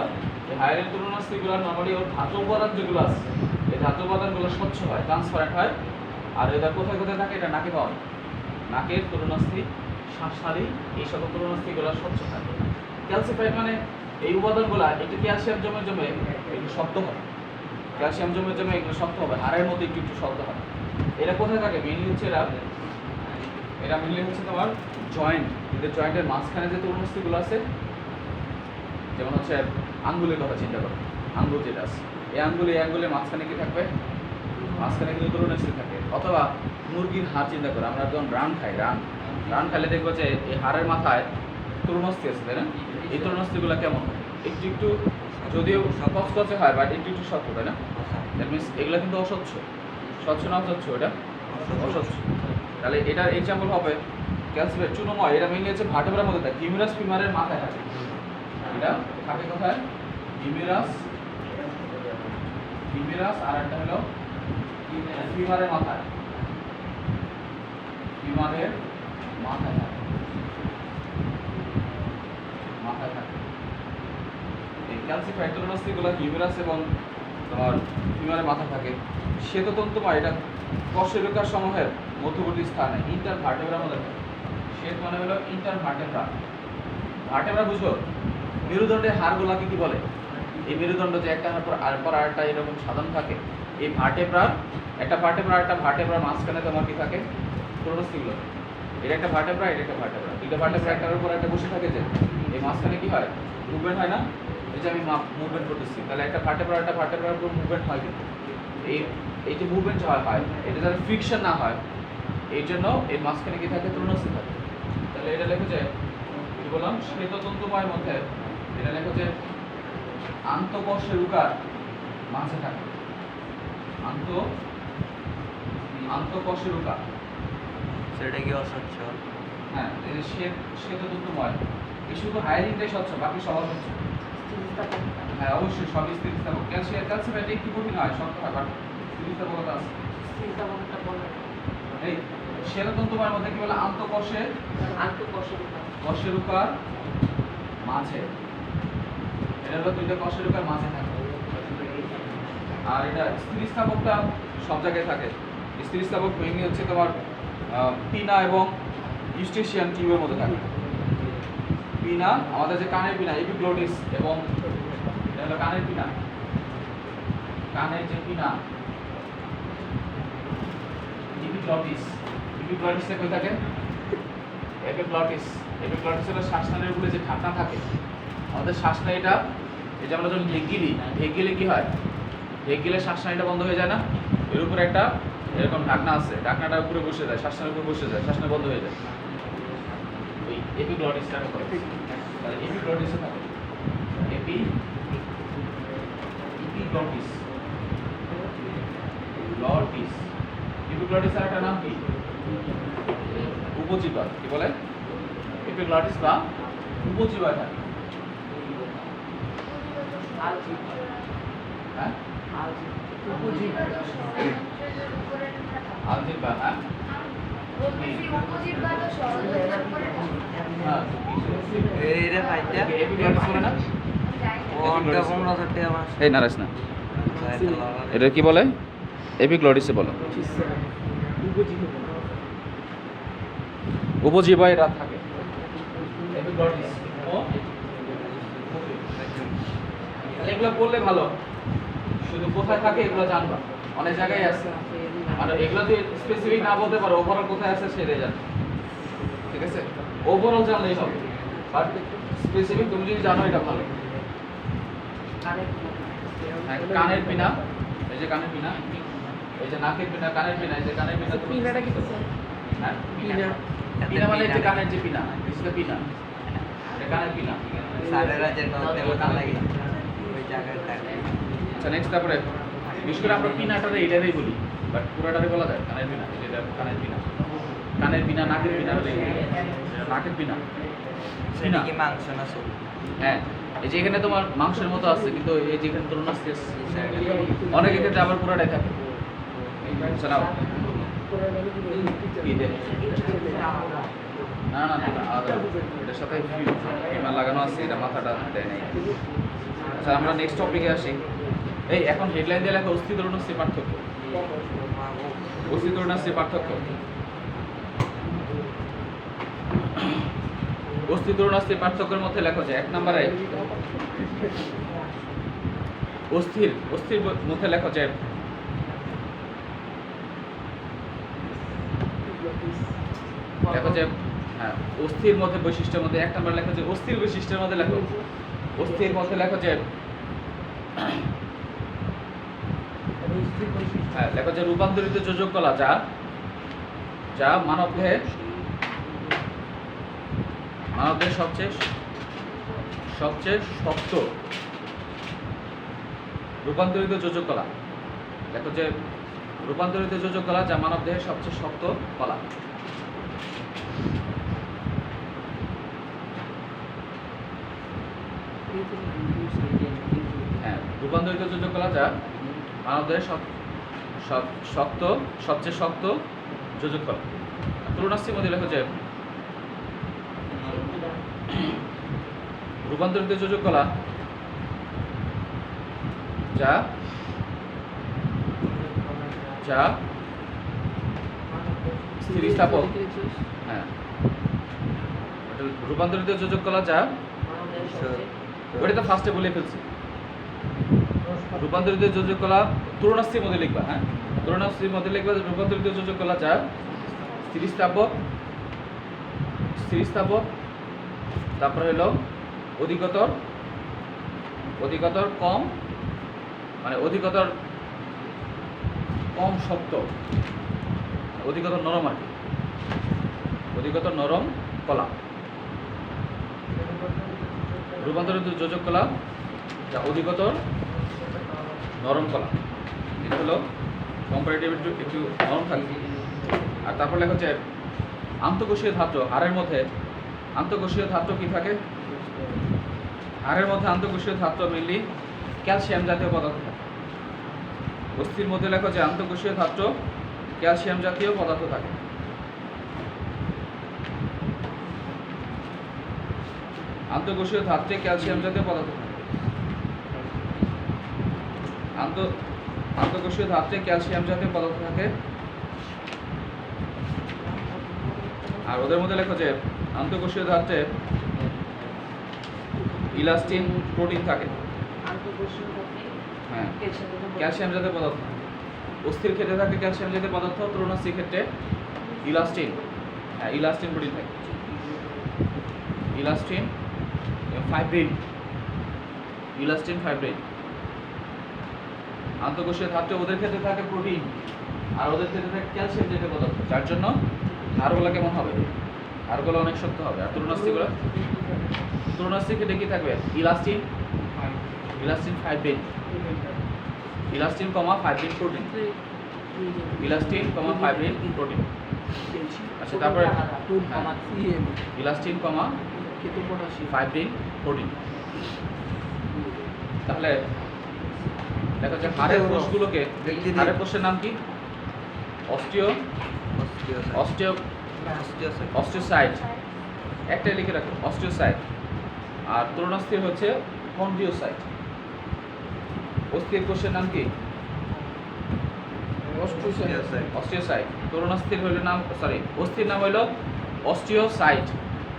Speaker 1: এই হাইলিন তরুণাস্থিগুলো নরমালি ওর ধাতু উপাদান যেগুলো আছে এই ধাতু উপাদানগুলো স্বচ্ছ হয়, ট্রান্সপারেন্ট হয়। আর এটা কোথায় কোথায় থাকে? এটা নাকে পাওয়া যায়। নাকের তরুণাস্থি, শ্বাসনালী, এই সকল তরুণাস্থিগুলো স্বচ্ছ থাকে। ক্যালসিফাইড মানে এই উপাদানগুলো একটু ক্যালসিয়াম জমে জমে একটু শক্ত হয়। ক্যালসিয়াম জমে জমে এগুলো শক্ত হবে, হাড়ের মতো একটু একটু শক্ত হবে। এরা কোথায় থাকে? মেইনলি হচ্ছে এরা এটা মিললে হচ্ছে তোমার জয়েন্ট, কিন্তু জয়েন্টের মাঝখানে যে তরুণস্থিগুলো আছে, যেমন হচ্ছে আঙ্গুলের কথা চিন্তা করো, আঙ্গুল যেটা আছে এই আঙ্গুলের মাঝখানে কি থাকবে? মাঝখানে কিন্তু তরুণস্থি থাকে। অথবা মুরগির হাড় চিন্তা করো, আমরা যখন রান খাই, রান খাইলে দেখবো যে এই হাড়ের মাথায় তরুণস্থি আছে, তাই না? এই তরুণস্থিগুলো কেমন হয়? একটু একটু যদিও কচকচে হয়, বাট একটু একটু শক্ত, তাই না? দ্যাট মিনস এগুলো কিন্তু অস্বচ্ছ। স্বচ্ছ না অস্বচ্ছ? এটা অস্বচ্ছ। তাহলে এটার এক্সাম্পল হবে ক্যালসিফাইড চুনোময়। এটা মেইনলি হচ্ছে ভার্টেব্রার মধ্যে থাকে, হিউমেরাস ফিমারের মাথায় থাকে। এটা থাকে কোথায়? হিউমেরাস আর একটা হলো ফিমারের মাথায়, ফিমারের মাথায় থাকে, মাথায় থাকে। এই ক্যালসিফাইড তরুণস্থিগুলো হিউমেরাস এবং তোমার ফিমারের মাথায় থাকে। শ্বেততন্তুময় এটা কশেরুকার সমূহের মধ্যবর্তী স্থানে ইন্টারভার্টেব্রার মধ্যে থাকে। শ্বেত মানে হলো ইন্টারভার্টেব্রা। ভার্টেব্রা বুঝো? মেরুদণ্ডের হাড়গুলাকে কি বলে? এই মেরুদণ্ড যে একটা হাড় পর আরেকটা এরকম সাধারণ থাকে, এই ভার্টেব্রার একটা ভার্টেব্রার মাঝখানে তোমার কি থাকে? তরুণস্থিগুলো। এটা একটা ভার্টেব্রা, এটা একটা ভার্টেব্রা, দুটো ভার্টেব্রা একটার উপর একটা বসে থাকে, যে এই মাঝখানে কি হয়? মুভমেন্ট হয় না? এই যে আমি মুভমেন্ট করতেছি, তাহলে একটা ভার্টেব্রার উপর মুভমেন্ট হয়। কিন্তু এই যে মুভমেন্ট হয় এটা যাতে ফ্রিকশন না হয়, এই জন্য এর মাঝখানে কি থাকে? তরুণস্থি থাকে। তাহলে এটা লেখা যায় কি বললাম? শ্বেততন্তুময়ের মধ্যে এটা লেখা যায় আন্তঃকশেরুকার মাঝে থাকে, আন্তঃকশেরুকা।
Speaker 3: সেটা কি অস্বচ্ছ?
Speaker 1: হ্যাঁ, এই যে শ্বেততন্তুময়, এই শুধু হায়ারিংটাই স্বচ্ছ, বাকি সব অস্বচ্ছ। হ্যাঁ অবশ্যই সব স্থিতিস্থাপক। ক্যালসিফাইড একটু কঠিন হয়, শক্ত হয়, বাট স্থিতিস্থাপকতা আছে। এই শ্বেততন্তুময়ের মধ্যে কি বলে? কশেরুকার মাঝে। এটা হলো দুইটা কশেরুকার মাঝে থাকে। আর এটা স্থিতিস্থাপকটা সব জায়গায় থাকে। স্থিতিস্থাপক মেইনলি হচ্ছে তোমার পিনা এবং ইউস্টেশিয়ান টিউবের মধ্যে থাকে। পিনা আমাদের যে কানের পিনা, এপিগ্লোটিস, এবং এটা হলো কানের পিনা, কানের যে পিনা এপিগ্লটিসে কই থাকে? এপিগ্লটিস হলো শ্বাসনালীর উপরে যে ঢাকনা থাকে। আমাদের শ্বাসনালীটা, এই যে আমরা যখন ঢেক গিলে কি হয়? ঢেক গিলে শ্বাসনালীটা বন্ধ হয়ে যায় না? এর উপরে একটা এরকম ঢাকনা আছে, ঢাকনাটা উপরে বসে যায়, শ্বাসনালীর উপরে বসে যায়, শ্বাসনালী বন্ধ হয়ে যায়। ওই এপিগ্লটিসটাকে বলে। তাহলে এপিগ্লটিসে থাকে এপিগ্লটিস। এপিগ্লটিস এর একটা নাম কি? উপজিহ্বা। কি বলে? এপিগ্লটিস বা উপজিহ্বা থাকে। হ্যাঁ, আলজিহ্বা। হ্যাঁ,
Speaker 3: এই রে ভাইটা
Speaker 1: এপিগ্লটিস বলে না?
Speaker 3: কোনটা কোন নজরতে আমার
Speaker 1: এই নারাস না, এটা কি বলে? এপিগ্লটিসে বলে। উপজিহ্বা এরা থাকে, এপিগ্লটিস। এগুলো বললে ভালো, শুধু কোথায় থাকে এগুলো জানবা। অনেক জায়গায় আছে, আর এগুলো যদি স্পেসিফিক না বলতে পারো, ওভারঅল কোথায় আছে সেটাই জানো। ঠিক আছে, ওভারঅল জানলেই হবে, বাট স্পেসিফিক তুমি যদি জানো এটা ভালো। কানের পিনা, এই যে কানের পিনা, এই যে নাকের পিনা, কানের পিনা, এই যে কানের পিনা।
Speaker 2: পিনাটা কি?
Speaker 1: হ্যাঁ, পিনা মানে এই যে কানের যে পিনা, এটা পিনা, এটা কানের পিনা।
Speaker 3: সারেরা যে নতে কথা লাগে ওই জায়গাটা।
Speaker 1: আচ্ছা, নেক্সট তারপরে বিশেষ করে আমরা পিনাটারে এটাই বলি, বাট পুরাটারে বলা যায় কানের পিনা। এটা কানের পিনা, কানের পিনা, নাকের পিনা, নাকের পিনা।
Speaker 3: সেটা কি মাংস না সব?
Speaker 1: হ্যাঁ, এই যে এখানে তোমার মাংসের মতো আছে, কিন্তু এই যে এখানে তরুণ আসছে, অনেকের ক্ষেত্রে আবার পুরাটাই থাকে। শোনাও না না না, আলাদা, এটার সাথে ফিমার লাগানো আছে, এটা মাথাটা দেয় নাই। আচ্ছা, আমরা নেক্সট টপিকে আসি। এই এখন হেডলাইন দিয়ে লেখা অস্থি তরুণাস্থির পার্থক্য। অস্থি তরুণাস্থির পার্থক্য। অস্থি তরুণাস্থির পার্থক্যের মধ্যে লেখা যায় 1 নম্বরে অস্থির মধ্যে লেখা যায় লেখো যে হ্যাঁ অস্থির মধ্যে বৈশিষ্ট্যের মধ্যে 1 নম্বর লেখো যে অস্থির বৈশিষ্ট্যের মধ্যে লেখো অস্থির মধ্যে লেখো যে হ্যাঁ লেখো যে রূপান্তরিত যোজক কলা যা যা মানবদেহের সবচেয়ে শক্ত রূপান্তরিত যোজক কলা লেখো যে রূপান্তরিত যোজক কলা যা মানবদেহের সবচেয়ে শক্ত কলা। হ্যাঁ রূপান্তরিত যোজক কলা যা মানবদেহের সবচেয়ে শক্ত যোজক কলা। তুলনাস্থির মধ্যে লেখো যে রূপান্তরিত যোজক কলা যা যা স্থিতিস্থাপক হ্যাঁ রূপান্তরিত যোজক কলা যা ওটা তো ফার্স্টে বলে ফেলছি। রূপান্তরিত যোজক কলা তুলনাস্থির মধ্যে লিখবা হ্যাঁ তুলনাস্থির মধ্যে লিখবা রূপান্তরিত যোজক কলা যা স্থিতিস্থাপক তারপরে হলো অধিকতর কম মানে অধিকতর কম শক্ত অধিকতর নরম আর কি অধিকতর নরম কলা। রূপান্তরিত যোজক কলা যা অধিকতর নরম কলা এটা হলো কম্পারেটিভ একটু নরম থাকে। আর তারপর লেখা হচ্ছে আন্তঃকোষীয় ধাত্র হাড়ের মধ্যে আন্তঃকোষীয় ধাত্র কি থাকে হাড়ের মধ্যে আন্তঃকোষীয় ধাত্র মেনলি ক্যালসিয়াম জাতীয় পদার্থ থাকে। অস্থির মধ্যে লেখা যে আন্তঃকোষীয় ধাত্র ক্যালসিয়াম জাতীয় পদার্থ থাকে। আন্তঃকোষীয় ধাত্রে ক্যালসিয়াম জাতীয় পদার্থ থাকে আন্তঃকোষীয় ধাত্রে ক্যালসিয়াম জাতীয় পদার্থ থাকে। আর ওদের মধ্যে লেখো যে আন্তঃকোষীয় ধাত্রে ইলাস্টিন প্রোটিন থাকে হ্যাঁ ক্যালসিয়াম জাতীয় পদার্থ। অস্থির ক্ষেত্রে থাকে ক্যালসিয়াম জাতীয় পদার্থ তরুণাস্থির ক্ষেত্রে ইলাস্টিন হ্যাঁ ইলাস্টিন প্রোটিন থাকে ইলাস্টিন ফাইব্রিন আন্তঃকোষীয় ধাত্রে ওদের ক্ষেত্রে থাকে প্রোটিন আর ওদের ক্ষেত্রে থাকে ক্যালসিয়াম জাতীয় পদার্থ যার জন্য হাড়গুলো কেমন হবে হাড়গুলো অনেক শক্ত হবে। আর তরুণাস্থির ক্ষেত্রে কি থাকবে elastin fibrin fibrin protein protein. আচ্ছা তারপরে ইলাস্টিন ফাইব্রিন প্রোটিন। তাহলে দেখা যায় হাড়ের কোষগুলোকে হাড়ের কোষের নাম কি অস্টিওসাইট একটাই লিখে রাখো অস্টিওসাইট। আর তরুণাস্থির হচ্ছে কন্ড্রিওসাইট। অস্থির কোষের নাম কি অস্টিওসাইট। তরুণাস্থির হইল নাম অস্থির নাম হইল অস্টিওসাইট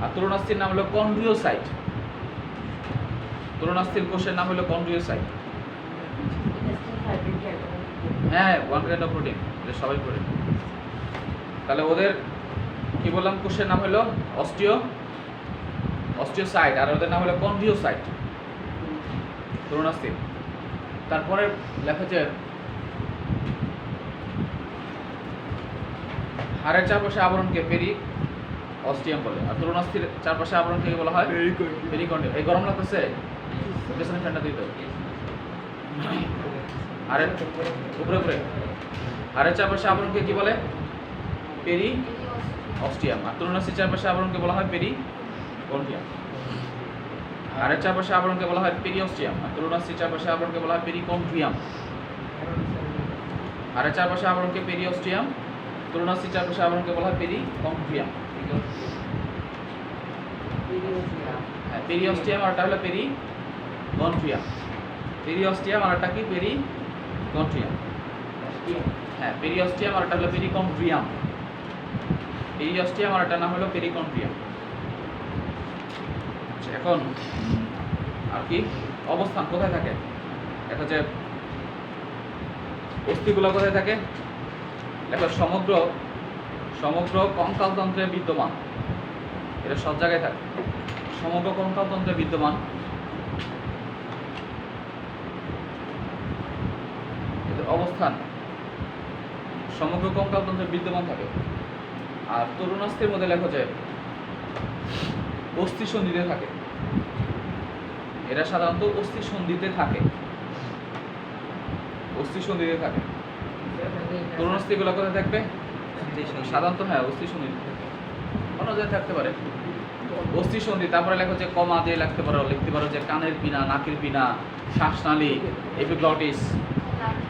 Speaker 1: আর তরুণাস্থির নাম হলো কন্ড্রিওসাইট। তরুণাস্থির কোষের নাম হলো কন্ড্রিওসাইট। হ্যাঁ ওয়ান কাইন্ড অফ প্রোটিন এটা সবাই প্রোটিন। তাহলে ওদের কি বললাম কোষের নাম হলো অস্টিওসাইট আর ওদের নাম হলো কন্ড্রিওসাইট তরুণাস্থির। তারপরে লেখা যে হাড়ের চারপাশে আবরণকে পেরি অস্টিয়াম বলে আর তরুণাস্থির চারপাশে আবরণকে বলা হয় পেরিকন্ডিয়াম। এই গরম লাগতেছে পেছনে ফ্যানটা দিতে হাড়ের উপরে হাড়ের চারপাশে আবরণকে কি বলে পেরি অস্টিয়াম আর তরুণাস্থির চারপাশে আবরণকে বলা হয় পেরিকন্ডিয়াম। হাড়ের চারপাশে আবরণকে বলা হয় পেরিঅস্টিয়াম আর তরুণাস্থির চারপাশে আবরণকে বলা হয় পেরিকন্ড্রিয়াম। হাড়ের চারপাশে আবরণকে পেরিঅস্টিয়াম তরুণাস্থির চারপাশে আবরণকে বলা হয় পেরিকন্ড্রিয়াম। হ্যাঁ পেরিঅস্টিয়াম আর একটা হলো পেরিকন্ড্রিয়াম। পেরিঅস্টিয়াম আর একটা কি পেরিকন্ড্রিয়াম। হ্যাঁ পেরিঅস্টিয়াম আর একটা হলো পেরিকন্ড্রিয়াম। পেরিঅস্টিয়াম আর একটা নাম হলো পেরিকন্ড্রিয়াম। এখন আর কি অবস্থান কোথায় থাকে এটা যে অস্থিগুলো কোথায় থাকে দেখো সমগ্র কঙ্কালতন্ত্রে বিদ্যমান, এটা সব জায়গায় থাকে। সমগ্র কঙ্কালতন্ত্রে বিদ্যমান, এদের অবস্থান সমগ্র কঙ্কালতন্ত্রে বিদ্যমান থাকে। আর তরুণাস্থির মধ্যে লেখা যায় অস্থি সন্ধিতে থাকে। এরা সাধারণত অস্থি সন্ধিতে থাকে, অস্থি সন্ধিতে থাকে। তরুণাস্থিগুলো কোথায় থাকবে? সাধারণত হ্যাঁ অস্থি সন্ধিতে থাকে, অন্য জায়গায় থাকতে পারে। অস্থি সন্ধি, তারপরে লেখা হচ্ছে কমা দিয়ে লিখতে পারো যে কানের পিনা, নাকের পিনা, শ্বাসনালী, এপিগ্লটিস,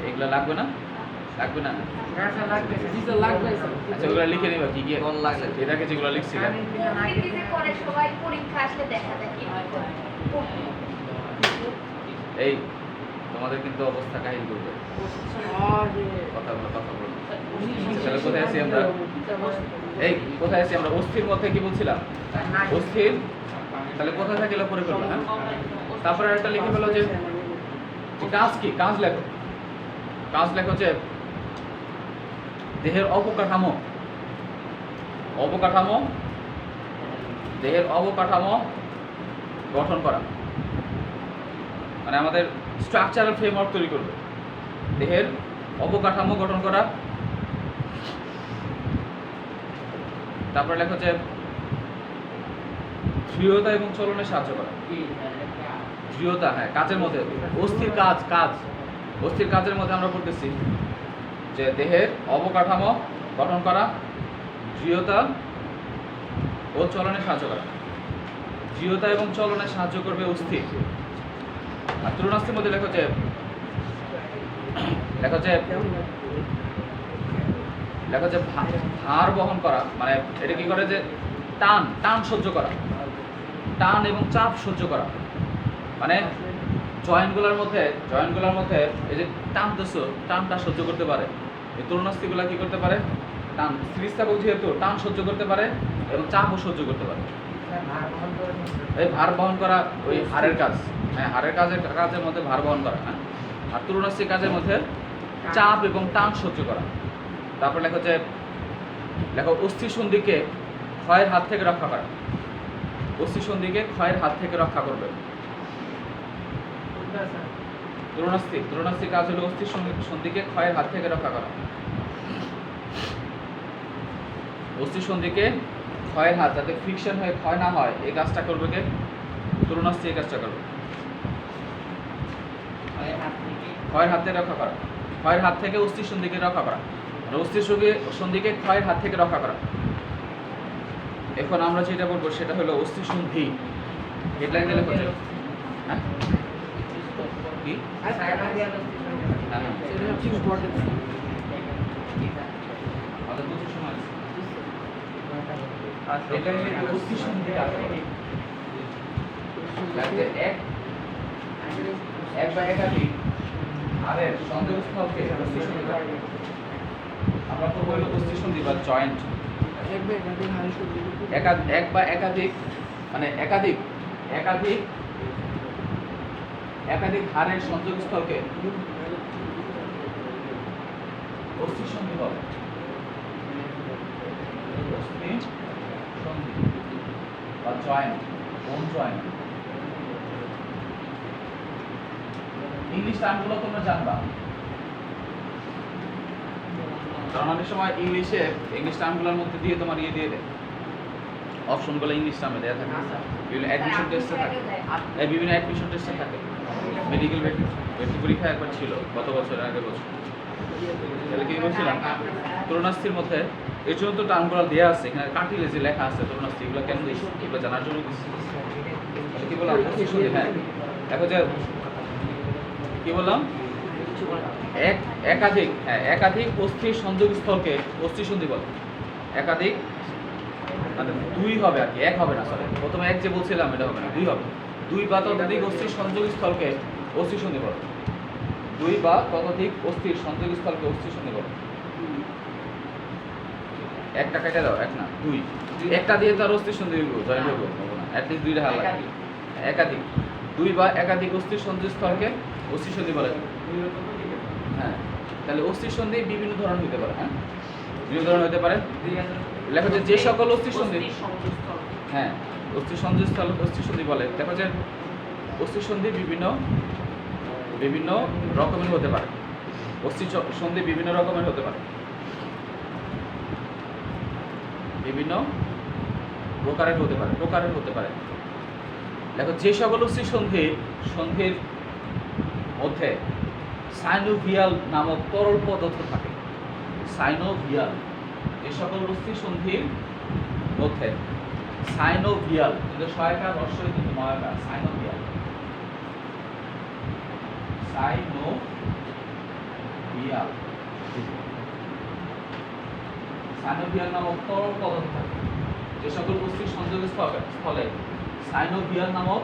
Speaker 1: এগুলো লাগবে না? লাগবে না? আচ্ছা ওগুলো লিখে নিবা কি কি
Speaker 3: কোন লাগবে?
Speaker 1: এটাকে যেগুলো লিখছিলাম।
Speaker 4: করে সবাই পরীক্ষা আসলে দেখা যায় কি করে।
Speaker 1: এই তোমাদের কিন্তু অবস্থা কাহিল করবে, কথা বলো। তাহলে কোথায় আছি আমরা? এই কোথায় আছি আমরা? অস্থির মধ্যে কি বলছিলাম? অস্থির, তাহলে কোথায় থাকিলে পরে ফেলবো। হ্যাঁ, তারপরে একটা লিখে ফেলো যে কাজ কি, কাজ লেখো। কাজ লেখো যে দেহের অবকাঠামো, দেহের অবকাঠামো গঠন করা, মানে আমাদের স্ট্রাকচারাল ফ্রেমওয়ার্ক তৈরি করবে। দেহের অবকাঠামো গঠন করা। তারপরে লেখা হচ্ছে দৃঢ়তা এবং চলনে সাহায্য করা। দৃঢ়তা, হ্যাঁ কাজের মধ্যে অস্থির অস্থির কাজের মধ্যে আমরা বলতেছি যে দেহের অবকাঠামো গঠন করা, দৃঢ়তা ও চলনে সাহায্য করা। দৃঢ়তা এবং চলনে সাহায্য করবে অস্থির। আর তরুণাস্থির মধ্যে লেখা হচ্ছে ভার বহন করা, মানে এটা কি করে যে টান সহ্য করা, টান এবং চাপ সহ্য করা। মানে জয়েন্টগুলোর মধ্যে এই যে টানটা সহ্য করতে পারে। এই তরুণাস্থিগুলা কি করতে পারে? টান, স্থিতিস্থাপক যেহেতু টান সহ্য করতে পারে এবং চাপও সহ্য করতে পারে। এই ভার বহন করা ওই হাড়ের কাজ, হ্যাঁ হাড়ের কাজের মধ্যে ভার বহন করা। হ্যাঁ, আর তরুণাস্থির কাজের মধ্যে চাপ এবং টান সহ্য করা। তারপর লেখো অস্থি সন্ধিকে ক্ষয়ের হাত থেকে রক্ষা করা। অস্থি সন্ধিকে ক্ষয়ের হাত থেকে রক্ষা করবে তরুণাস্থির কাজ হলো অস্থি সন্ধিকে ক্ষয়ের হাত থেকে রক্ষা করা। অস্থি সন্ধিকে ক্ষয়ের হাত, যাতে ফ্রিকশন হয়ে ক্ষয় না হয়, এই কাজটা করবে কে? তরুণাস্থি এই কাজটা করবে। ক্ষয়ের হাত থেকে রক্ষা করা, ক্ষয়ের হাত থেকে অস্থি সন্ধিকে রক্ষা করা, অস্থি সন্ধিকে ক্ষয়ের হাত থেকে রক্ষা করা। এখন আমরা যেটা বলবো সেটা হলো অস্থি সন্ধি। হেডলাইন দিলে হচ্ছে হ্যাঁ কি আমাদের প্রচুর সময় আছে। হেডলাইনে অস্থি সন্ধি এক বা একাধিক হাড়ের সংযোগস্থলকে অস্থি সন্ধি বলে। আমরা তো বলবো অস্থি সন্ধি বা জয়েন্ট। এক বা একাধিক, মানে একাধিক হাড়ের সংযোগস্থলকে অস্থি সন্ধি বলে। অস্থি সন্ধি বা জয়েন্ট, বোন জয়েন্ট। ইংলিশ টার্মগুলো তোমরা জানবা, কারণ অনেক সময় ইংলিশ টার্মগুলোর মধ্যে দিয়ে তোমার দিয়ে দেয়, অপশনগুলো ইংলিশ টার্মে দেওয়া থাকে। বিভিন্ন অ্যাডমিশন টেস্টে থাকে, বিভিন্ন অ্যাডমিশন টেস্টে থাকে। মেডিকেল ভর্তি পরীক্ষা একবার ছিল গত বছর, আগের বছর। তাহলে কি বলছিলাম, তরুণাস্থির মধ্যে এই জন্য তো টার্মগুলো দেওয়া আছে, এখানে কার্টিলেজে লেখা আছে তরুণাস্থি। এগুলো কেন দিচ্ছি? এগুলো জানার জন্য দিচ্ছি। তাহলে কি বললাম? হ্যাঁ দেখো যে কি বললাম, একাধিক অস্থির সংযোগস্থলকে অস্থি সন্ধি বলে। একাধিক মানে দুই হবে আর কি, এক হবে না। সরি, প্রথমে এক যে বলছিলাম এটা হবে না, দুই হবে। দুই বা ততোধিক অস্থির সংযোগস্থলকে অস্থি সন্ধি বলে। দুই বা ততোধিক অস্থির সংযোগস্থলকে অস্থি সন্ধি বলে। একটা কেটে দাও, এক না দুই, একটা দিয়ে তার অস্থি সন্ধি জয়েন হইব না, অ্যাটলিস্ট দুইটা হার লাগবে। একাধিক, দুই বা একাধিক অস্থির সংযোগস্থলকে অস্থি সন্ধি বলে। হ্যাঁ, তাহলে অস্থি সন্ধি বিভিন্ন ধরনের হতে পারে। হ্যাঁ, বিভিন্ন ধরনের হতে পারে। লেখো যে সকল অস্থি সন্ধি, হ্যাঁ অস্থি সংযোগস্থল অস্থি সন্ধি বলে। দেখো যে অস্থি সন্ধি বিভিন্ন বিভিন্ন রকমের হতে পারে। অস্থি সন্ধি বিভিন্ন রকমের হতে পারে, বিভিন্ন প্রকারের হতে পারে। দেখো যে সকল অস্থি সন্ধির মধ্যে সাইনোভিয়াল নামক তরল পদার্থ থাকে। সাইনোভিয়াল, যে সকল অস্থি সন্ধির মধ্যে সাইনোভিয়াল, কিন্তু সহায়কার রস্যই কিন্তু মহাকার, সাইনোভিয়াল সাইনোভিয়াল নামক তরল পদার্থ থাকে। যে সকল অস্থির সংযোগের স্থলে সাইনোভিয়াল নামক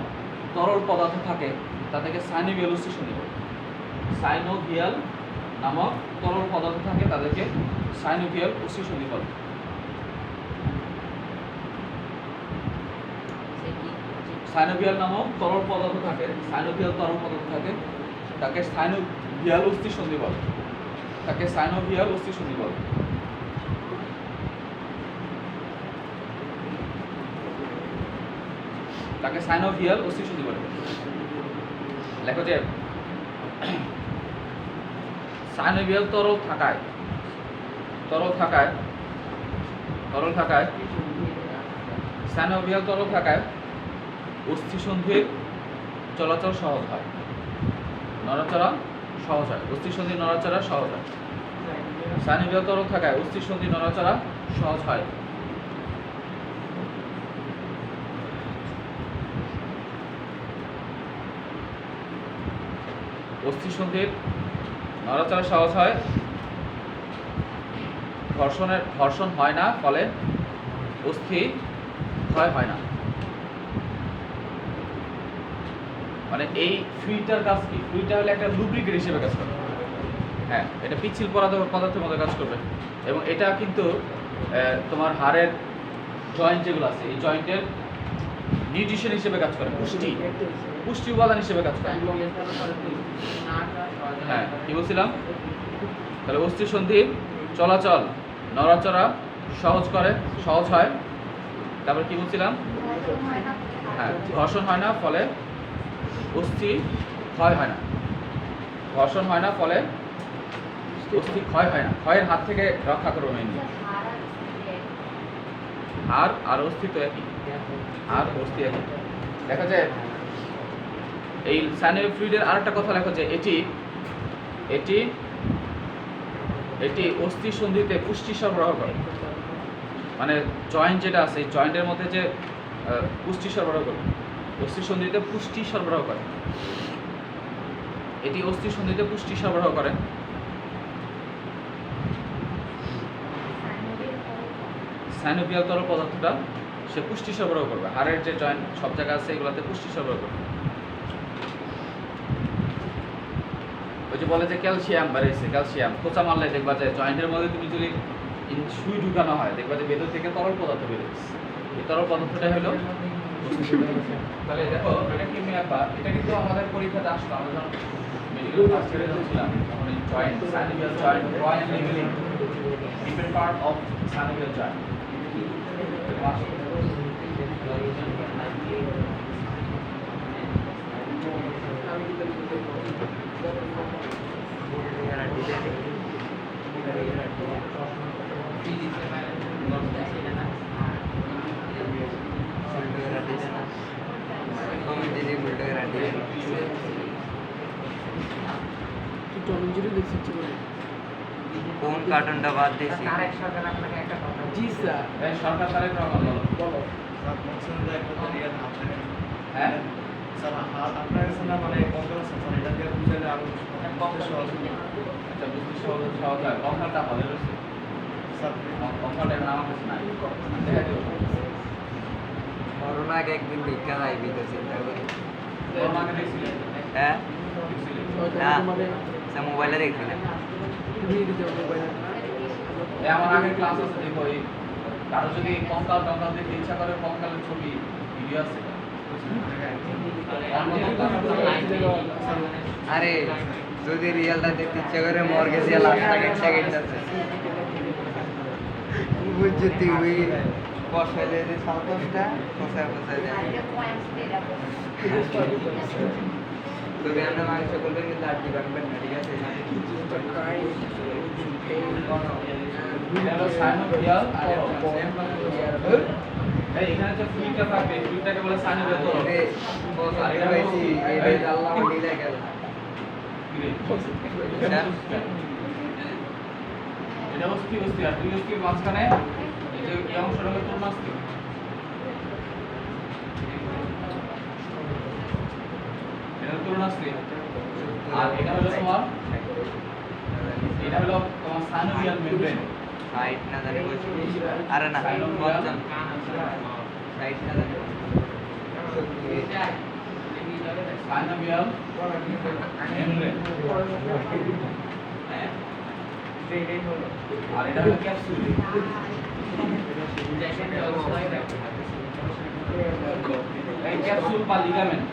Speaker 1: তরল পদার্থ থাকে তাদেরকে সাইনোভিয়াল অস্থি সন্ধি বলে। সাইনোভিয়াল নামক তরল পদার্থ থাকে তাদেরকে সাইনোভিয়াল অস্থি সন্ধি বলে। সাইনোভিয়াল নামক তরল পদার্থ থাকে, সাইনোভিয়াল তরল পদার্থ থাকে তাকে সাইনোভিয়াল অস্থি সন্ধি বলে। তাকে সাইনোভিয়াল অস্থি সন্ধি বলে। তাকে সাইনোভিয়াল অস্থি সন্ধি বলে। লেখো যে সাইনোভিয়াল তরল থাকায় সাইনোভিয়াল তরল থাকায় অস্থি সন্ধির চলাচল সহজ হয়, নড়াচড়া সহজ হয়। অস্থি সন্ধির নড়াচড়া সহজ হয়। সাইনোভিয়াল তরল থাকায় অস্থি সন্ধির নড়াচড়া সহজ হয়। অস্থি সন্ধির নড়াচড়া সহজ হয়, ঘর্ষণ হয় না, ফলে অস্থি ক্ষয় হয় না। মানে এই ফ্লুইডটার কাজ কি? ফ্লুইডটা হলো একটা লুব্রিকেট হিসেবে কাজ করে। হ্যাঁ, এটা পিচ্ছিল পদার্থের মতো কাজ করবে এবং এটা কিন্তু তোমার হাড়ের জয়েন্ট যেগুলো আছে এই জয়েন্টের নিউট্রিশন হিসেবে কাজ করে, পুষ্টি উপাদান হিসেবে কাজ করে। হ্যাঁ, কি বলছিলাম? তাহলে অস্থি সন্ধির চলাচল নড়াচড়া সহজ হয়। তারপর কি বলছিলাম? হ্যাঁ, ঘর্ষণ হয় না, ফলে অস্থি ক্ষয় হয় না। ঘর্ষণ হয় না, ফলে অস্থি ক্ষয় হয় না। ক্ষয়ের হাত থেকে রক্ষা করবে মেনলি। আর অস্থি তো একই, আর অস্থি একই। দেখা যায় এই সাইনোভিয়াল ফ্লুইডের আরেকটা কথা লেখা যে এটি অস্থি সন্ধিতে পুষ্টি সরবরাহ করে। মানে জয়েন্ট যেটা আছে এই জয়েন্টের মধ্যে যে পুষ্টি সরবরাহ করে, অস্থি সন্ধিতে পুষ্টি সরবরাহ করে। এটি অস্থি সন্ধিতে পুষ্টি সরবরাহ করে। সাইনোভিয়াল তরল পদার্থটা সে পুষ্টি সরবরাহ করবে। হাড়ের যে জয়েন্ট সব জায়গা আছে এগুলোতে পুষ্টি সরবরাহ করবে। ওই যে বলে যে ক্যালসিয়াম বাড়িয়েছে, ক্যালসিয়াম খোঁচা মারলে দেখবা যে জয়েন্টের মধ্যে তুমি যদি সুই ঢুকানো হয় দেখবা যে ভেতর থেকে তরল পদার্থ বেরোচ্ছে। এই তরল পদার্থটাই হলো তাহলে দেখো এটা কি ব্যাপার? এটা কিন্তু আমাদের পরীক্ষাতে আসলো। আমরা যখন মেডিকেল ফার্স্ট ইয়ারে ছিলাম তখন এই joint synovial joint joint leveling different part of synovial joint
Speaker 3: কোন কার্টুনটা বাদ দিয়েছি?
Speaker 2: জি স্যার।
Speaker 1: সরকার তারেক রহমান বলো। হ্যাঁ
Speaker 5: আপনার কাছে না মানে কম্পিউটার সেন্সার এটা দিয়ে বুঝাইলে আরো
Speaker 1: আচ্ছা, বুঝতে সহজ হয়। কঙ্কালটা ভালো রয়েছে, কঙ্কালটা এখন আমার কাছে নাই, দেখা দেবো।
Speaker 3: করোনাকে একদিন ভিক্ষা যাইবি তো চিন্তা করি।
Speaker 1: করোনাকে দেখছিলেন?
Speaker 3: হ্যাঁ
Speaker 1: দেখছিলেন?
Speaker 3: না মোবাইলে দেখছিলাম।
Speaker 1: আমার আগের ক্লাস আছে, দেখো এই কারো যদি কঙ্কাল দেখতে ইচ্ছা করে কঙ্কালের ছবি ভিডিও আছে।
Speaker 3: আরে যদি রিয়েলটা দেখতে ইচ্ছা করে মর্গে দিয়ে লাখ টাকা সেকেন্ড আছে। বুঝছো তুই বসাইলে যে সাতটা বসায় বসায় যায়
Speaker 4: এটা পয়েন্টস দিয়ে রাখো
Speaker 3: তবে আমরা মাংস করবেন কিন্তু আর ডিপার্টমেন্ট না ঠিক আছে
Speaker 1: এটা হলো সাইনোভিয়াল এই এখানে যে ফ্লুইডটা থাকবে ফ্লুইডটাকে বলে সাইনোভিয়াল তরল
Speaker 3: এই বস আর এটা হইছি এই আল্লাহ মিলে গেল
Speaker 1: এটা অস্থি অস্থি আর দুই অস্থির মাঝখানে এই যে এই অংশটা হলো তরুণাস্থি এটা হলো তরুণাস্থি আর এটা হলো তোমার সাইনোভিয়াল মেমব্রেন
Speaker 3: সাইড না জানি বলছি আরে না পঞ্চম সাইড না জানি
Speaker 1: সাইনোভিয়াল মেমব্রেন আর এটা হলো ক্যাপসুল এই ক্যাপসুল বা লিগামেন্ট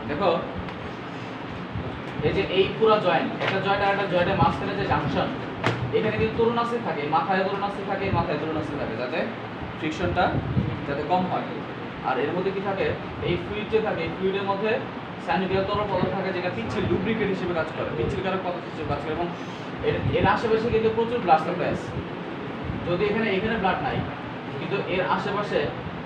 Speaker 1: দেখো এই যে এই পুরো জয়েন্ট একটা জয়েন্ট আর একটা জয়েন্টের মাঝখানে যে জাংশন এখানে কিন্তু তরুণাস্থি থাকে মাথায় তরুণাস্থি থাকে মাথায় তরুণাস্থি থাকে যাতে ফ্রিকশনটা যাতে কম হয় আর এর মধ্যে কি থাকে এই ফ্লুইড যে থাকে এই ফ্লুইডের মধ্যে সাইনোভিয়াল তরল পদার্থ থাকে যেটা পিচ্ছিল লুব্রিকেট হিসেবে কাজ করে পিচ্ছিলকারক পদার্থ হিসেবে কাজ করে এবং এর আশেপাশে কিন্তু প্রচুর ব্লাড সাপ্লাই আছে যদি এখানে ব্লাড নাই কিন্তু এর আশেপাশে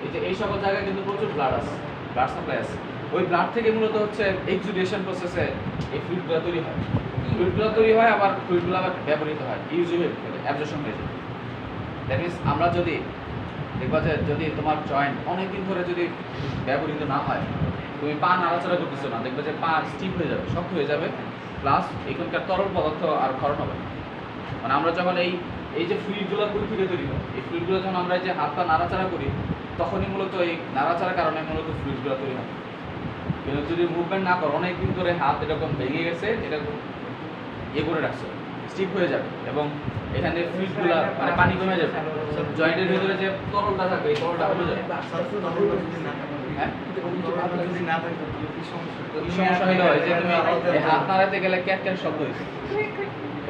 Speaker 1: এই যে এই সকল জায়গায় কিন্তু প্রচুর ব্লাড আছে ব্লাড সাপ্লাই আছে ওই ব্লাড থেকে মূলত হচ্ছে এক্সুডেশন প্রসেসে এই ফ্লুইডগুলো তৈরি হয় আবার ফ্লুইডগুলো আবার ব্যবহৃত হয় ইউজুয়ালি অ্যাবজর্পশন হয়ে যায় দ্যাট মিনস আমরা যদি দেখবা যে যদি তোমার জয়েন্ট অনেকদিন ধরে যদি ব্যবহৃত না হয় তুমি পা নাড়াচাড়া করতেছো না দেখবে যে পা স্টিফ হয়ে যাবে শক্ত হয়ে যাবে প্লাস এখানকার তরল পদার্থ আর ক্ষরণ হবে মানে আমরা যখন এই যে ফ্লুইডগুলো কই থেকে তৈরি হয় এই ফ্লুইডগুলো যখন আমরা এই যে হাত পা নাড়াচাড়া করি তখনই মূলত এই নাড়াচাড়ার কারণে মূলত ফ্লুইডগুলো তৈরি হয় কিন্তু যদি মুভমেন্ট না করো অনেকদিন ধরে হাত এরকম ভেঙে গেছে এটা করে রাখছো স্টিফ হয়ে যাবে এবং এখানে ফ্লুইডগুলো মানে পানি কমে যাবে জয়েন্টের ভিতরে যে তরলটা থাকবে এই তরলটা কমে যাবে হ্যাঁ
Speaker 5: যদি না থাকে তাহলে কি সমস্যা
Speaker 1: কি সমস্যা হইলো যে তুমি এই হাত নাড়াতে গেলে ক্যাক ক্যাক শব্দ হইছে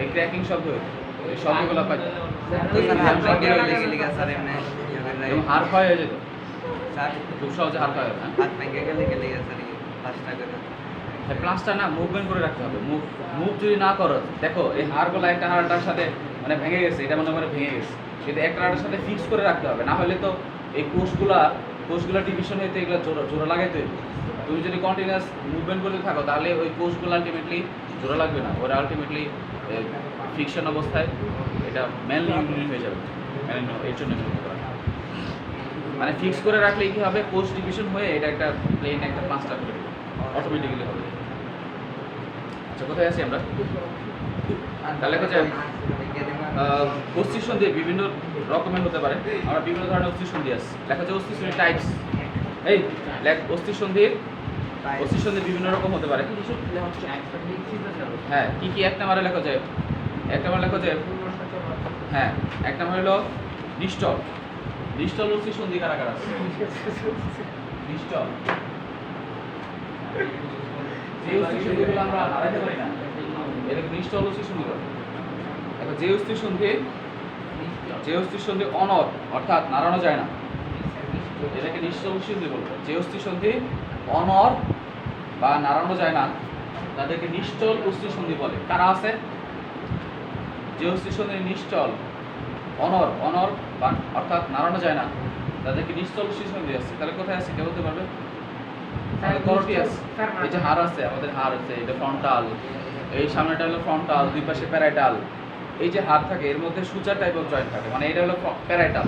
Speaker 1: এই ক্র্যাকিং শব্দ হইছে এই শব্দগুলো পাই
Speaker 3: তো স্যার হাত ভেঙে গেলে কি স্যার এমনি
Speaker 1: এবং হাড় ক্ষয় হয়ে যেত
Speaker 3: স্যার
Speaker 1: খুব সহজে হাড় ক্ষয় হবে
Speaker 3: হাত ভেঙে গেলে স্যার পাঁচটা করে
Speaker 1: প্লাসটা না মুভমেন্ট করে রাখতে হবে মুভ যদি না করো দেখো এই হাড়গুলো একটা হাড়টার সাথে মানে ভেঙে গেছে এটা মনে করে ভেঙে গেছে কিন্তু একটা হাড়ের সাথে ফিক্স করে রাখতে হবে না হলে তো এই কোষগুলা ডিভিশন হইতে এগুলো জোড়া লাগাইতে হবে তুমি যদি কন্টিনিউয়াস মুভমেন্ট করতে থাকো তাহলে ওই কোষগুলো আলটিমেটলি জোড়া লাগবে না ওরা আলটিমেটলি ফিকশন অবস্থায় এটা মেনলি ইউনিট হয়ে যাবে এর জন্য মানে ফিক্স করে রাখলে কি হবে কোষ ডিভিশন হয়ে এটা একটা প্লেন একটা পাঁচটা করে অটোমেটিক্যালি হবে আচ্ছা কোথায় আছি আমরা তাহলে হচ্ছে অস্থিসন্ধি দিয়ে বিভিন্ন রকমের হতে পারে আমরা বিভিন্ন ধরনের অস্থিসন্ধি আছে লেখা আছে অস্থিসন্ধি টাইপস এই অস্থিসন্ধি বিভিন্ন রকম হতে পারে হ্যাঁ কি এক নাম্বারে লেখা যায় এক নাম্বার লেখা যায় হ্যাঁ এক নাম্বার হলো ডিস্টল অস্থিসন্ধি কারা আছে ডিস্টল যে অস্থিসন্ধিগুলো আমরা হারাতে পারি না এটাকে ডিস্টল অস্থিসন্ধি বলে এখন যে অস্থিসন্ধি অনর অর্থাৎ নাড়ানো যায় না এটাকে ডিস্টল অস্থিসন্ধি বলবো যে অস্থিসন্ধি অনর বা নাড়ানো যায় না তাদেরকে নিশ্চল অস্থিসন্ধি বলে কারা আছে যে অস্থিসন্ধি নিশ্চল অনর বা অর্থাৎ নাড়ানো যায় না তাদেরকে নিশ্চল অস্থিসন্ধি আছে তাহলে কোথায় আছে কে বলতে পারবে করটি আছে এই যে হাড় আছে আমাদের হাড় আছে এটা ফ্রন্টাল এই সামনেটা হলো ফ্রন্টাল দুই পাশে প্যারাইটাল এই যে হাড় থাকে এর মধ্যে সুচার টাইপ অফ জয়েন্ট থাকে মানে এটা হলো প্যারাইটাল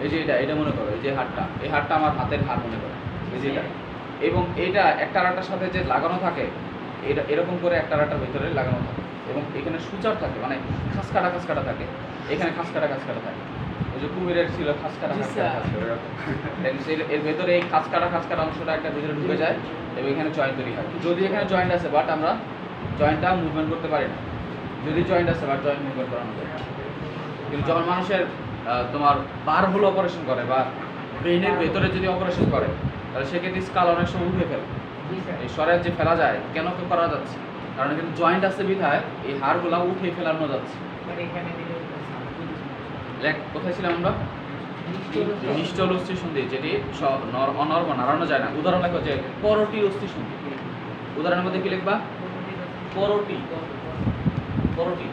Speaker 1: এই যে এটা মনে করো এই যে হাড়টা এই হাড়টা আমার হাতের হাড় মনে করো এই যে এটা এবং এটা একটা আরেকটার সাথে যে লাগানো থাকে এটা এরকম করে একটা আরেকটার ভিতরে লাগানো থাকে এবং এখানে সুচার থাকে মানে খাসকাটা থাকে এখানে খাসকাটা থাকে ওই যে কুমিরের ছিল খাসকাটা এর ভেতরে এই খাসকাটা অংশটা একটা ভিতরে ঢুকে যায় এবং এখানে জয়েন্ট তৈরি হয় যদি এখানে জয়েন্ট আছে বাট আমরা জয়েন্টটা মুভমেন্ট করতে পারি না যদি জয়েন্ট আছে বাট জয়েন্ট মুভমেন্ট করানো যায় কিন্তু যখন মানুষের তোমার বার হলো অপারেশন করে বা ব্রেনের ভেতরে যদি অপারেশন করে তাহলে সেক্ষেত্রে স্কাল অনেক সময় উঠে ফেলে
Speaker 2: জি স্যার
Speaker 1: এই সরে যে ফেলা যায় কেন তো করা যাচ্ছে? কারণ এখানে জয়েন্ট আছে বিধায় এই হাড়গুলা উঠে ফেলানো যাচ্ছে।
Speaker 2: বাট এখানে দিলে
Speaker 1: কোথায় ছিলাম আমরা? নিশ্চল অস্থি সন্ধি, যেটি অনর্ম নাড়ানো যায় না। উদাহরণ লেখো যে করটি অস্থি সন্ধি। উদাহরণের মধ্যে কি লিখবা? করটি। করটি।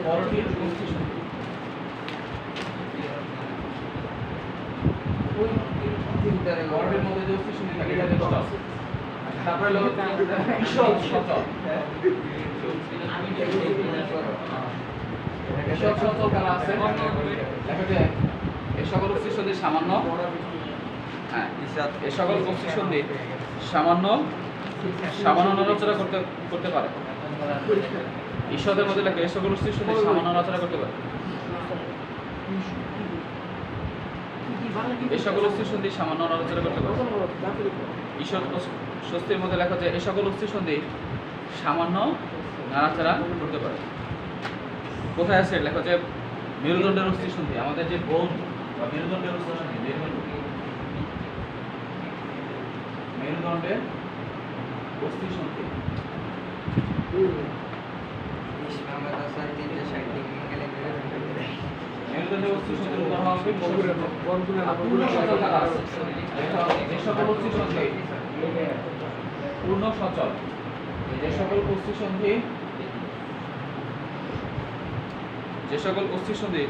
Speaker 1: করটি অস্থি সন্ধি। করটির মধ্যে যে অস্থি সন্ধি থাকে এটা দেখো। তারপরে হলো ঈষৎ সচল। ঈষৎ সচল কারা আছে? লেখো যে এই সকল অস্থি সন্ধি সামান্য, হ্যাঁ এই সকল অস্থি সন্ধি সামান্য নড়াচড়া করতে পারে। ঈষদের মধ্যে লেখো এই সকল অস্থি সন্ধি সামান্য নড়াচড়া করতে পারে। এই সকল অস্থি সন্ধি সামান্য নড়াচড়া করতে পারে। ঈষৎ স্বস্তির মধ্যে লেখা যায় এই সকল অস্থি সন্ধি সামান্য নাড়াচাড়া করতে পারে। কোথায় আছে? লেখা যায় মেরুদণ্ডের অস্থি সন্ধি, আমাদের যে বোন বা মেরুদণ্ডের অস্থি সন্ধি, মেরুদণ্ডের অস্থি সন্ধি। মেরুদণ্ডের অস্থি সন্ধির উদাহরণ হবে পূর্ণ সচল কারা আছে? যে সকল অস্থি সন্ধি পূর্ণ সচল, যে সকল অস্থি সন্ধি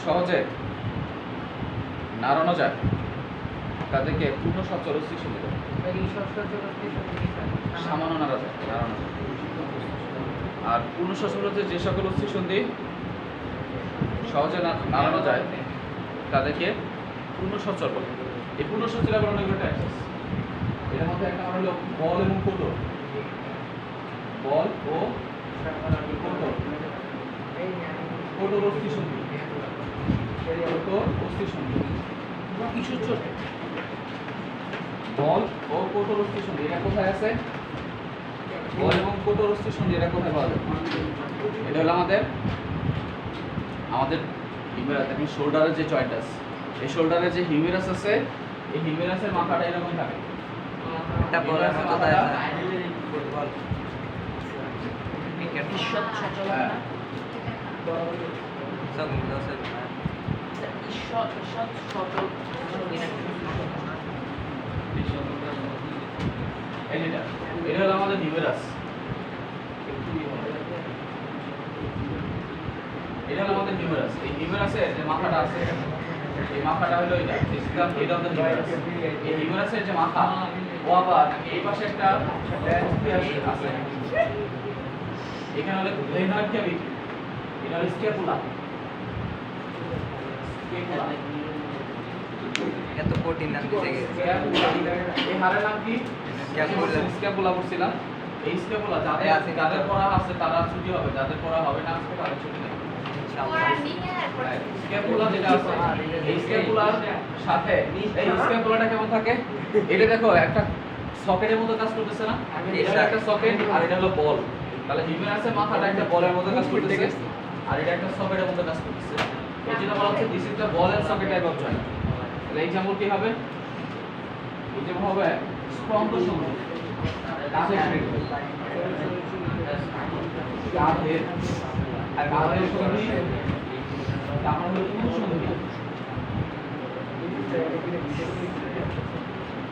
Speaker 1: সহজে নাড়ানো যায় তাদেরকে পূর্ণ সচল অস্থি সন্ধি বলে। সামান্য নাড়ানো যায়। আর পূর্ণ সচল হচ্ছে যে সকল অস্থি সন্ধি সহজে নাড়ানো যায় তাদেরকে পূর্ণ সচল বলে। এই পূর্ণ সচল আবার অনেকগুলো টাইপ আছে। এর মধ্যে একটা হলো বল এবং কোটর। বল ও কোটর। কোটর অস্থি সন্ধি। কোটর অস্থি সন্ধি। কিছু ছোট বল ও কোটর অস্থি সন্ধি এটা কোথায় আছে? বল এবং কোটর অস্থি সন্ধি এটা কোথায় পাওয়া যায়? এটা হলো আমাদের দেখুন শোল্ডারের যে জয়েন্ট আছে, এই শোল্ডারে যে হিউমেরাস আছে, এই হিউমেরাসের মাথাটা এরকম থাকে।
Speaker 3: এটা বলার মতো তাই না?
Speaker 2: ঈশ্বর সচল
Speaker 1: হ্যাঁ।
Speaker 2: না
Speaker 3: সব মিলছে
Speaker 2: ঈশ্বর সচল
Speaker 1: এটা হলো আমাদের হিউমেরাস। এটা হলো আমাদের হিউমেরাস। এই হিউমেরাসের যে মাথাটা আছে, এই মাথাটা হলো এটা আমাদের হিউমেরাস। এই হিউমেরাসের যে মাথা ও আবার এই পাশে একটা আছে। এখানে হলো প্লেনার ক্যাভিটি, এটা হলো স্ক্যাপুলা।
Speaker 3: এত কঠিন নাম দিতে গেছে।
Speaker 1: এই হাড়ের নাম কি?
Speaker 3: স্ক্যাপুলা।
Speaker 1: স্ক্যাপুলা বলছিলাম। এই স্ক্যাপুলা যাদের পড়া আছে তারা ছুটি হবে, যাদের পড়া হবে না আজকে তাদের ছুটি নেই।
Speaker 4: পড়ার নিয়ে এরপর
Speaker 1: স্ক্যাপুলা যেটা আছে, এই স্ক্যাপুলার সাথে এই স্ক্যাপুলাটা কেমন থাকে? এটা দেখো একটা সকেটের মতো কাজ করতেছে না? এটা একটা সকেট আর এটা হলো বল। তাহলে হিউমেরাসের মাথাটা একটা বলের মতো কাজ করতেছে আর এটা একটা সকেটের মতো কাজ করতেছে। এই জন্য বলা হচ্ছে this is the ball and socket type of joint. তাহলে এক্সাম্পল কি হবে? এক্সাম্পল হবে স্পন্দ সন্ধি। কাঁধের সন্ধি, তারপর হলো পুরুষ সন্ধি।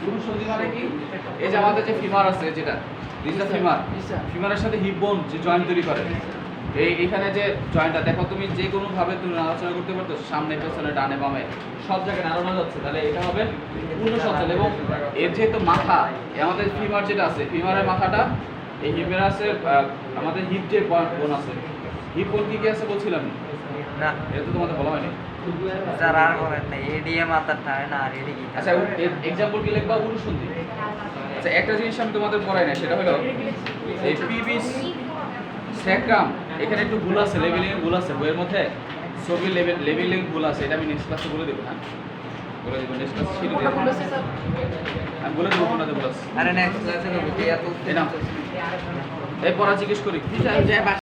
Speaker 1: পুরুষ সন্ধি মানে কি? এই যে আমাদের যে ফিমার আছে, যেটা দিস দ্য ফিমার, ফিমারের সাথে হিপ বোন যে জয়েন্ট তৈরি করে, এইখানে যে জয়েন্টটা দেখো, তুমি যে কোনো ভাবে তুমি নাড়াচাড়া করতে পারতো, সামনে পেছনে ডানে বামে সব জায়গায় নাড়ানো যাচ্ছে, তাহলে এটা হবে পূর্ণ সচল। এবং এর যেহেতু মাথা, আমাদের ফিমার যেটা আছে, ফিমারের মাথাটা এই হিউমেরাসের আমাদের হিপ যে বোন আছে, হিপ বোন কি কি আছে বলছিলাম
Speaker 3: না
Speaker 1: এটা তো তোমাদের বলা হয়নি।
Speaker 3: স্যার আর বলেন না এডিএ মাথার থাকে না আর এডি কি
Speaker 1: আচ্ছা এক্সাম্পল কি লিখবা? পুরুষ সন্ধি। আচ্ছা একটা জিনিস আমি তোমাদের পড়াই না, সেটা হলো এই পিবিস স্যাক্রাম, এখানে একটু ভুল আছে, লেভেলিং ভুল আছে বইয়ের মধ্যে, ছবি লেভেলিং ভুল আছে, এটা আমি নেক্সট ক্লাসে বলে দেবো। হ্যাঁ বলে দেবো, নেক্সট ক্লাসে শিখে দেবো, আমি বলে দেবো কোনটাতে ভুল আছে।
Speaker 3: আরে নেক্সট ক্লাসে এত
Speaker 1: এই নাও, এই পড়া জিজ্ঞেস করি।